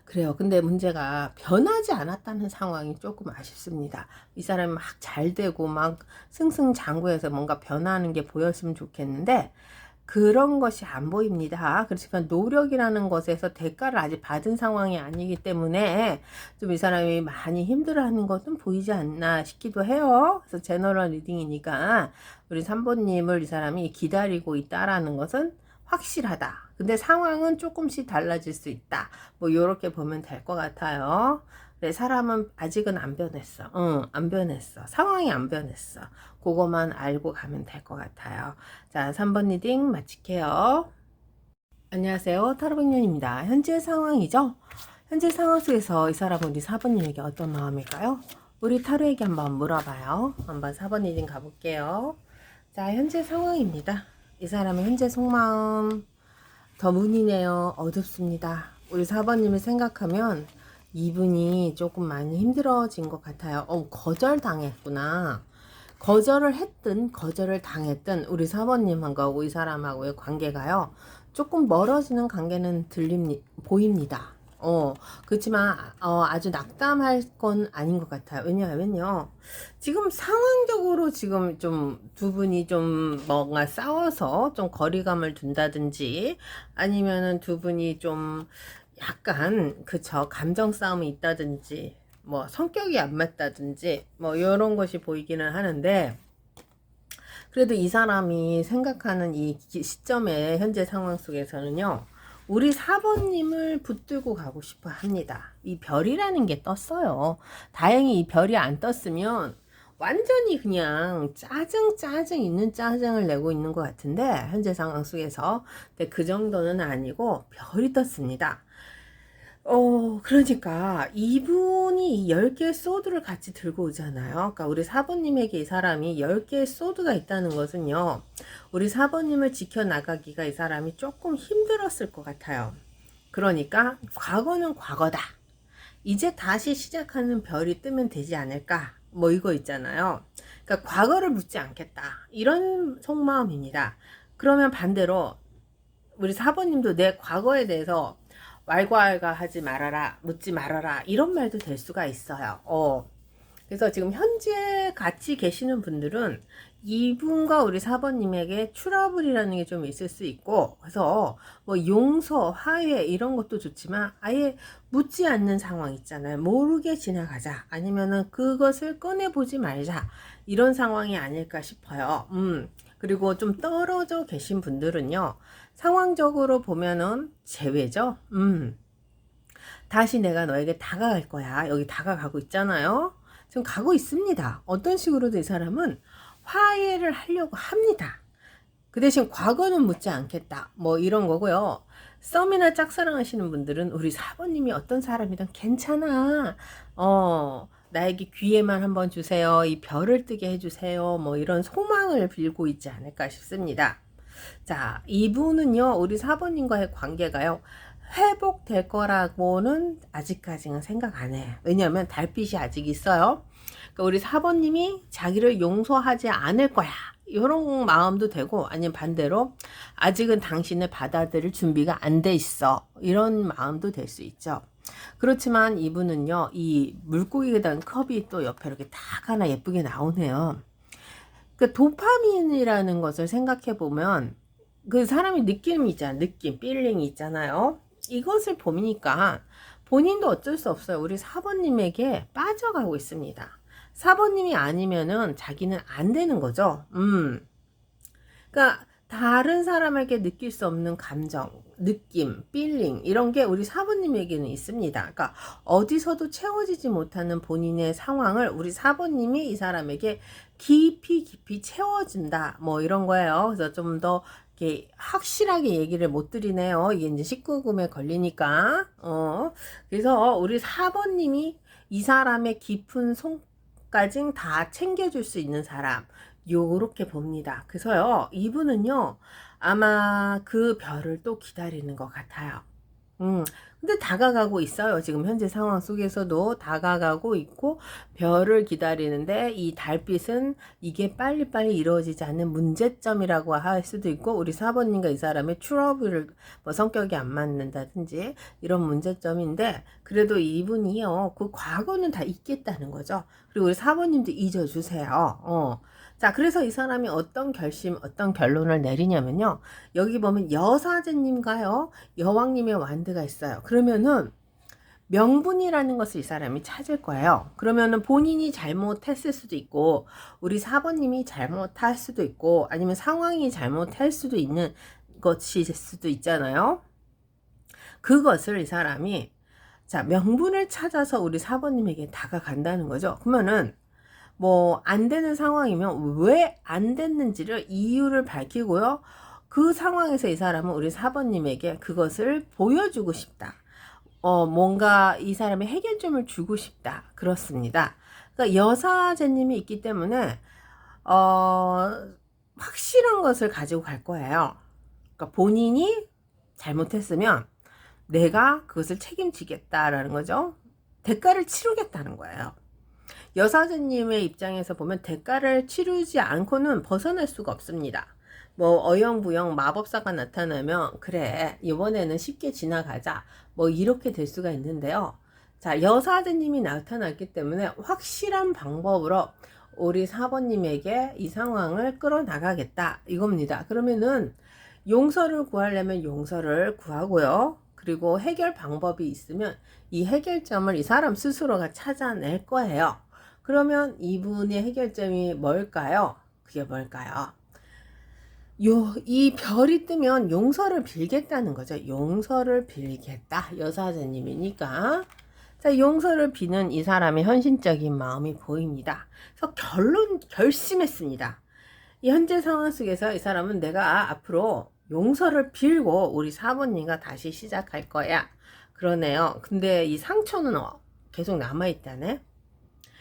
그래요. 근데 문제가 변하지 않았다는 상황이 조금 아쉽습니다. 이 사람이 막 잘 되고 막 승승장구해서 뭔가 변하는 게 보였으면 좋겠는데 그런 것이 안 보입니다. 그렇지만 노력이라는 것에서 대가를 아직 받은 상황이 아니기 때문에 좀 이 사람이 많이 힘들어하는 것은 보이지 않나 싶기도 해요. 그래서 제너럴 리딩이니까 우리 3번님을 이 사람이 기다리고 있다라는 것은 확실하다. 근데 상황은 조금씩 달라질 수 있다. 뭐 이렇게 보면 될 것 같아요. 그래, 사람은 아직은 안 변했어. 안 변했어. 상황이 안 변했어. 그거만 알고 가면 될 것 같아요. 자, 3번 리딩 마칠게요. 안녕하세요. 타로백년입니다. 현재 상황이죠? 현재 상황 속에서 이 사람은 우리 4번님에게 어떤 마음일까요? 우리 타로에게 한번 물어봐요. 한번 4번 리딩 가볼게요. 자, 현재 상황입니다. 이 사람의 현재 속마음 더 문이네요. 어둡습니다. 우리 4번님을 생각하면 이분이 조금 많이 힘들어진 것 같아요. 거절당했구나. 거절을 했든 거절을 당했든 우리 4번님하고 이 사람하고의 관계가요. 조금 멀어지는 관계는 보입니다. 그렇지만 아주 낙담할 건 아닌 것 같아요. 왜냐하면요. 지금 상황적으로 지금 좀 두 분이 좀 뭔가 싸워서 좀 거리감을 둔다든지 아니면은 두 분이 좀 약간 그쵸 감정 싸움이 있다든지 뭐 성격이 안 맞다든지 뭐 이런 것이 보이기는 하는데 그래도 이 사람이 생각하는 이 시점의 현재 상황 속에서는요. 우리 4번님을 붙들고 가고 싶어 합니다. 이 별이라는 게 떴어요. 다행히 이 별이 안 떴으면 완전히 그냥 짜증 있는 짜증을 내고 있는 것 같은데 현재 상황 속에서 근데 그 정도는 아니고 별이 떴습니다. 그러니까 이분이 10개의 소드를 같이 들고 오잖아요. 그러니까 우리 4번님에게 이 사람이 10개의 소드가 있다는 것은요. 우리 4번님을 지켜나가기가 이 사람이 조금 힘들었을 것 같아요. 그러니까 과거는 과거다. 이제 다시 시작하는 별이 뜨면 되지 않을까? 뭐 이거 있잖아요. 그러니까 과거를 묻지 않겠다. 이런 속마음입니다. 그러면 반대로 우리 4번님도 내 과거에 대해서 왈가왈가하지 말아라, 묻지 말아라 이런 말도 될 수가 있어요. 그래서 지금 현재 같이 계시는 분들은 이분과 우리 4번님에게 트러블이라는 게 좀 있을 수 있고 그래서 뭐 용서, 화해 이런 것도 좋지만 아예 묻지 않는 상황 있잖아요. 모르게 지나가자 아니면은 그것을 꺼내보지 말자 이런 상황이 아닐까 싶어요. 그리고 좀 떨어져 계신 분들은요. 상황적으로 보면은 제외죠. 다시 내가 너에게 다가갈 거야. 여기 다가가고 있잖아요. 지금 가고 있습니다. 어떤 식으로도 이 사람은 화해를 하려고 합니다. 그 대신 과거는 묻지 않겠다. 뭐 이런 거고요. 썸이나 짝사랑하시는 분들은 우리 4번님이 어떤 사람이든 괜찮아. 나에게 기회만 한번 주세요. 이 별을 뜨게 해주세요. 뭐 이런 소망을 빌고 있지 않을까 싶습니다. 자, 이분은요, 우리 4번님과의 관계가요, 회복될 거라고는 아직까지는 생각 안 해. 왜냐면 달빛이 아직 있어요. 그러니까 우리 4번님이 자기를 용서하지 않을 거야. 이런 마음도 되고, 아니면 반대로, 아직은 당신을 받아들일 준비가 안 돼 있어. 이런 마음도 될 수 있죠. 그렇지만 이분은요, 이 물고기에 대한 컵이 또 옆에 이렇게 딱 하나 예쁘게 나오네요. 그 도파민이라는 것을 생각해 보면 그 사람이 느낌이 있잖아. 느낌, 필링이 있잖아요. 이것을 보니까 본인도 어쩔 수 없어요. 우리 4번님에게 빠져가고 있습니다. 4번님이 아니면은 자기는 안 되는 거죠. 그러니까 다른 사람에게 느낄 수 없는 감정, 느낌, 필링 이런 게 우리 4번님에게는 있습니다. 그러니까 어디서도 채워지지 못하는 본인의 상황을 우리 4번님이 이 사람에게 깊이 채워준다. 뭐 이런 거예요. 그래서 좀 더 이렇게 확실하게 얘기를 못 드리네요. 이게 이제 19금에 걸리니까. 그래서 우리 4번님이 이 사람의 깊은 손까지 다 챙겨줄 수 있는 사람. 요렇게 봅니다. 그래서요, 이분은요, 아마 그 별을 또 기다리는 것 같아요. 근데 다가가고 있어요. 지금 현재 상황 속에서도 다가가고 있고 별을 기다리는데 이 달빛은 이게 빨리빨리 이루어지지 않는 문제점이라고 할 수도 있고 우리 4번님과 이 사람의 트러블을 뭐 성격이 안 맞는다든지 이런 문제점인데 그래도 이분이요. 그 과거는 다 잊겠다는 거죠. 그리고 우리 4번님도 잊어주세요. 자, 그래서 이 사람이 어떤 결심, 어떤 결론을 내리냐면요. 여기 보면 여사제님과요, 여왕님의 완드가 있어요. 그러면은 명분이라는 것을 이 사람이 찾을 거예요. 그러면은 본인이 잘못했을 수도 있고, 우리 4번님이 잘못할 수도 있고, 아니면 상황이 잘못할 수도 있는 것일 수도 있잖아요. 그것을 이 사람이, 자, 명분을 찾아서 우리 4번님에게 다가간다는 거죠. 그러면은, 뭐 안 되는 상황이면 왜 안 됐는지를 이유를 밝히고요. 그 상황에서 이 사람은 우리 4번님에게 그것을 보여주고 싶다. 뭔가 이 사람의 해결점을 주고 싶다. 그렇습니다. 그러니까 여사제님이 있기 때문에 확실한 것을 가지고 갈 거예요. 그러니까 본인이 잘못했으면 내가 그것을 책임지겠다라는 거죠. 대가를 치르겠다는 거예요. 여사제님의 입장에서 보면 대가를 치르지 않고는 벗어날 수가 없습니다. 뭐 어영부영 마법사가 나타나면 그래 이번에는 쉽게 지나가자 뭐 이렇게 될 수가 있는데요. 자, 여사제님이 나타났기 때문에 확실한 방법으로 우리 4번님에게 이 상황을 끌어나가겠다 이겁니다. 그러면은 용서를 구하려면 용서를 구하고요. 그리고 해결 방법이 있으면 이 해결점을 이 사람 스스로가 찾아낼 거예요. 그러면 이분의 해결점이 뭘까요? 그게 뭘까요? 이 별이 뜨면 용서를 빌겠다는 거죠. 용서를 빌겠다. 여사제님이니까. 자, 용서를 비는 이 사람의 헌신적인 마음이 보입니다. 그래서 결심했습니다. 이 현재 상황 속에서 이 사람은 내가 앞으로 용서를 빌고 우리 4번님과 다시 시작할 거야. 그러네요. 근데 이 상처는 계속 남아있다네.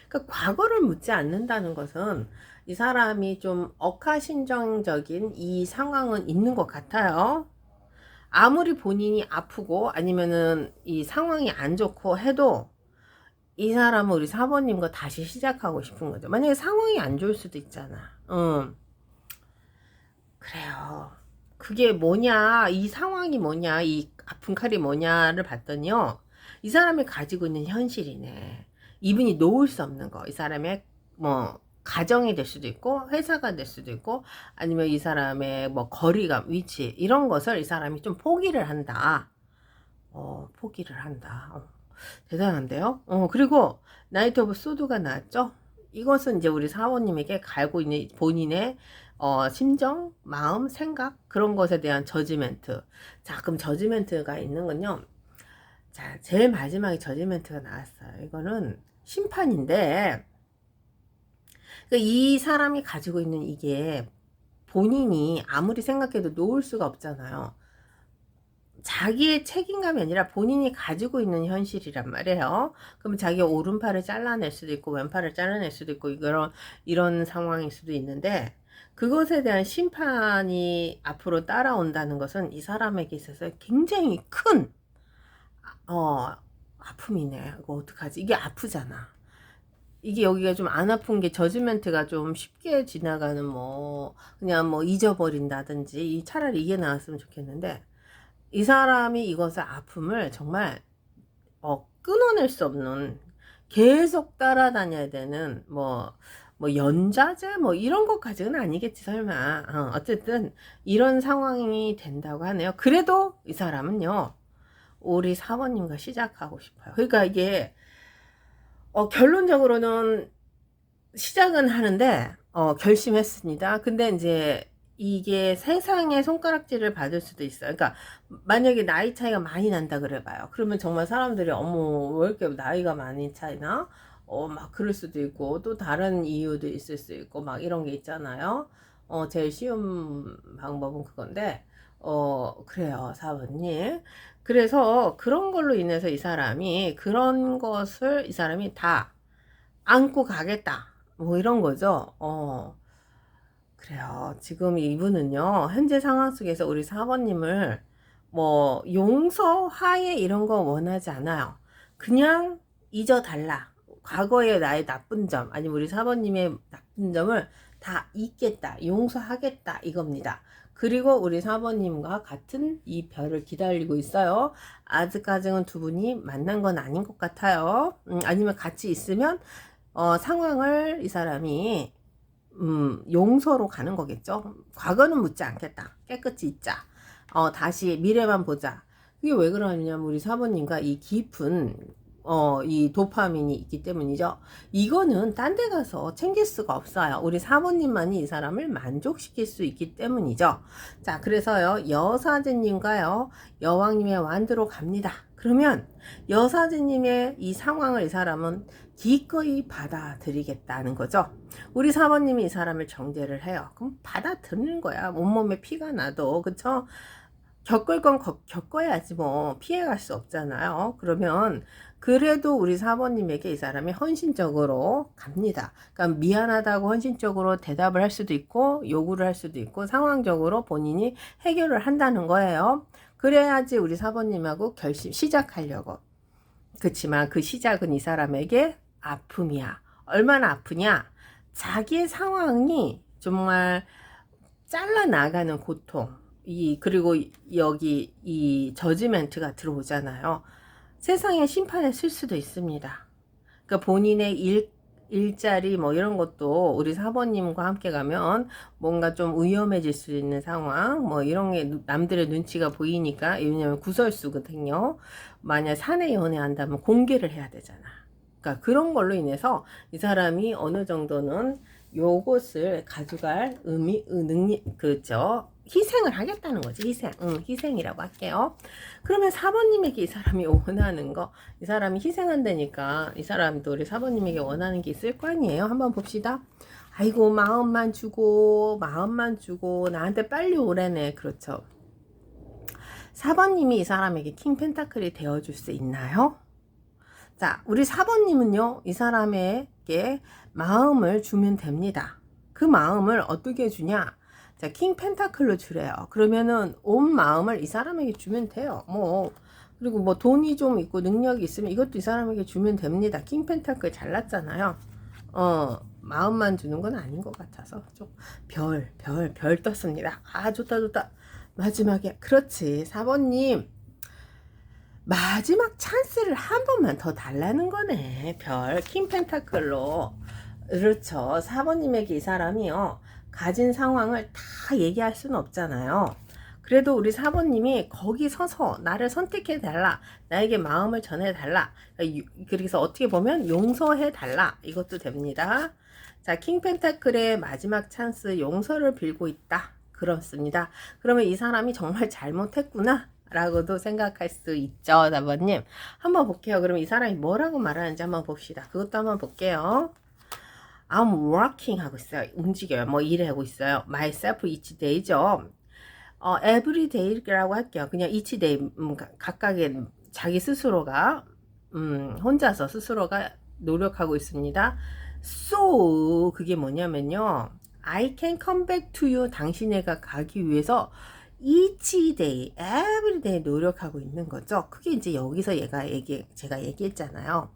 그러니까 과거를 묻지 않는다는 것은 이 사람이 좀 억하심정적인 이 상황은 있는 것 같아요. 아무리 본인이 아프고 아니면은 이 상황이 안 좋고 해도 이 사람은 우리 4번님과 다시 시작하고 싶은 거죠. 만약에 상황이 안 좋을 수도 있잖아. 그래요. 그게 뭐냐, 이 상황이 뭐냐, 이 아픈 칼이 뭐냐를 봤더니요. 이 사람이 가지고 있는 현실이네. 이분이 놓을 수 없는 거. 이 사람의 뭐 가정이 될 수도 있고 회사가 될 수도 있고 아니면 이 사람의 뭐 거리감, 위치 이런 것을 이 사람이 좀 포기를 한다. 포기를 한다. 대단한데요. 그리고 나이트 오브 소드가 나왔죠. 이것은 이제 우리 사모님에게 갈고 있는 본인의 심정, 마음, 생각 그런 것에 대한 저지멘트. 자, 그럼 저지멘트가 있는 건요. 자, 제일 마지막에 저지멘트가 나왔어요. 이거는 심판인데 그러니까 이 사람이 가지고 있는 이게 본인이 아무리 생각해도 놓을 수가 없잖아요. 자기의 책임감이 아니라 본인이 가지고 있는 현실이란 말이에요. 그럼 자기가 오른팔을 잘라낼 수도 있고 왼팔을 잘라낼 수도 있고 이런 상황일 수도 있는데 그것에 대한 심판이 앞으로 따라온다는 것은 이 사람에게 있어서 굉장히 큰 아픔이네. 이거 어떡하지? 이게 아프잖아. 이게 여기가 좀 안 아픈 게 저지멘트가 좀 쉽게 지나가는 뭐 그냥 뭐 잊어버린다든지 차라리 이게 나왔으면 좋겠는데 이 사람이 이것을 아픔을 정말 끊어낼 수 없는 계속 따라다녀야 되는 뭐 연좌제 뭐 이런 것까지는 아니겠지 설마. 어쨌든 이런 상황이 된다고 하네요. 그래도 이 사람은요 우리 사모님과 시작하고 싶어요. 그러니까 이게 결론적으로는 시작은 하는데 결심했습니다. 근데 이제 이게 세상의 손가락질을 받을 수도 있어요. 그러니까 만약에 나이 차이가 많이 난다 그래봐요. 그러면 정말 사람들이 어머 왜 이렇게 나이가 많이 차이나? 막 그럴 수도 있고 또 다른 이유도 있을 수 있고 막 이런 게 있잖아요. 제일 쉬운 방법은 그건데, 그래요, 4번님. 그래서 그런 걸로 인해서 이 사람이 그런 것을 이 사람이 다 안고 가겠다. 뭐 이런 거죠. 그래요. 지금 이분은요, 현재 상황 속에서 우리 4번님을 뭐 용서, 화해 이런 거 원하지 않아요. 그냥 잊어달라. 과거의 나의 나쁜 점, 아니면 우리 4번님의 나쁜 점을 다 잊겠다. 용서하겠다. 이겁니다. 그리고 우리 4번님과 같은 이 별을 기다리고 있어요. 아직까지는 두 분이 만난 건 아닌 것 같아요. 아니면 같이 있으면 상황을 이 사람이 용서로 가는 거겠죠. 과거는 묻지 않겠다. 깨끗이 잊자. 다시 미래만 보자. 그게 왜 그러냐면 우리 사모님과 이 깊은 이 도파민이 있기 때문이죠. 이거는 딴 데 가서 챙길 수가 없어요. 우리 사모님만이 이 사람을 만족시킬 수 있기 때문이죠. 자, 그래서요, 여사제님과요, 여왕님의 완드로 갑니다. 그러면 여사제님의 이 상황을 이 사람은 기꺼이 받아들이겠다는 거죠. 우리 사모님이 이 사람을 정죄를 해요. 그럼 받아들이는 거야. 온몸에 피가 나도. 그쵸? 겪을 건 겪어야지 뭐 피해갈 수 없잖아요. 그러면 그래도 우리 사모님에게 이 사람이 헌신적으로 갑니다. 그러니까 미안하다고 헌신적으로 대답을 할 수도 있고 요구를 할 수도 있고 상황적으로 본인이 해결을 한다는 거예요. 그래야지 우리 사모님하고 시작하려고. 그렇지만 그 시작은 이 사람에게 아픔이야. 얼마나 아프냐? 자기의 상황이 정말 잘라나가는 고통. 그리고 여기 이 저지멘트가 들어오잖아요. 세상에 심판에 쓸 수도 있습니다. 그러니까 본인의 일자리 뭐 이런 것도 우리 사모님과 함께 가면 뭔가 좀 위험해질 수 있는 상황 뭐 이런 게 남들의 눈치가 보이니까, 왜냐면 구설수거든요. 만약 사내 연애한다면 공개를 해야 되잖아. 그러니까 그런 걸로 인해서 이 사람이 어느 정도는 요것을 가져갈 능력, 그죠? 희생을 하겠다는 거지. 희생이라고 할게요. 그러면 4번님에게 이 사람이 원하는 거, 이 사람이 희생한다니까 이 사람도 우리 4번님에게 원하는 게 있을 거 아니에요. 한번 봅시다. 아이고, 마음만 주고 나한테 빨리 오래네. 그렇죠. 4번님이 이 사람에게 킹 펜타클이 되어줄 수 있나요? 자, 우리 4번님은요, 이 사람에게 마음을 주면 됩니다. 그 마음을 어떻게 주냐? 자, 킹 펜타클로 주래요. 그러면은 온 마음을 이 사람에게 주면 돼요. 그리고 뭐 돈이 좀 있고 능력이 있으면 이것도 이 사람에게 주면 됩니다. 킹 펜타클 잘났잖아요. 마음만 주는 건 아닌 것 같아서 좀 별 떴습니다. 아, 좋다. 마지막에, 그렇지. 4번님. 마지막 찬스를 한 번만 더 달라는 거네. 킹 펜타클로. 그렇죠. 4번님에게 이 사람이요, 가진 상황을 다 얘기할 수는 없잖아요. 그래도 우리 4번님이 거기 서서 나를 선택해 달라, 나에게 마음을 전해 달라, 그래서 어떻게 보면 용서해 달라, 이것도 됩니다. 자, 킹 펜타클의 마지막 찬스, 용서를 빌고 있다. 그렇습니다. 그러면 이 사람이 정말 잘못했구나 라고도 생각할 수 있죠. 4번님 한번 볼게요. 그럼 이 사람이 뭐라고 말하는지 한번 봅시다. 그것도 한번 볼게요. I'm working 하고 있어요. 움직여요. 뭐 일하고 있어요. Myself each day죠. every day라고 할게요. 그냥 each day, 각각의 자기 스스로가 혼자서 스스로가 노력하고 있습니다. So 그게 뭐냐면요, I can come back to you, 당신에게 가기 위해서 each day, every day 노력하고 있는 거죠. 그게 이제 여기서 제가 얘기했잖아요.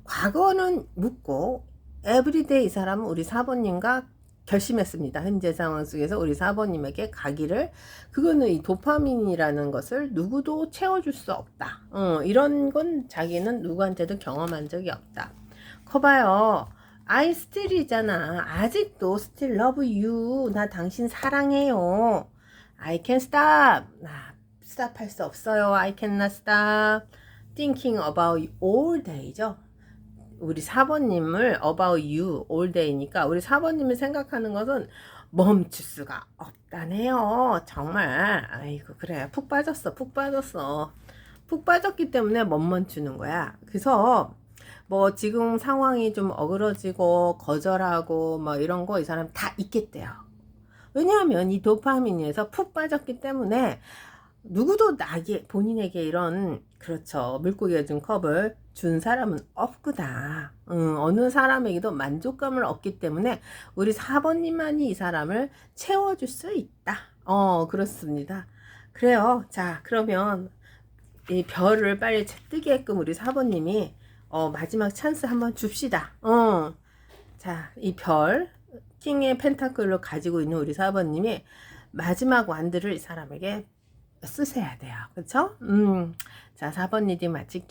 과거는 묻고 every day 이 사람은 우리 4번님과 결심했습니다. 현재 상황 속에서 우리 4번님에게 가기를. 그거는 이 도파민이라는 것을 누구도 채워줄 수 없다. 이런 건 자기는 누구한테도 경험한 적이 없다. 커봐요. I still이잖아. 아직도 still love you. 나 당신 사랑해요. I can stop. stop 할 수 없어요. I cannot stop thinking about you all day죠. 우리 4번님을 about you all day니까 우리 4번님을 생각하는 것은 멈출 수가 없다네요. 정말. 아이고, 그래. 푹 빠졌기 때문에 못 멈추는 거야. 그래서 뭐 지금 상황이 좀 어그러지고 거절하고 뭐 이런 거 이 사람 다 있겠대요. 왜냐하면 이 도파민에서 푹 빠졌기 때문에 누구도 본인에게 이런, 그렇죠, 물고기가 준 컵을 준 사람은 없구나. 어느 사람에게도 만족감을 얻기 때문에 우리 4번님만이 이 사람을 채워줄 수 있다. 그렇습니다. 그래요. 자, 그러면 이 별을 빨리 뜨게끔 우리 4번님이 마지막 찬스 한번 줍시다. 자, 이 별, 킹의 펜타클로 가지고 있는 우리 4번님이 마지막 완드를 이 사람에게 쓰셔야 돼요. 그쵸? 자, 4번 리딩 마칠게요.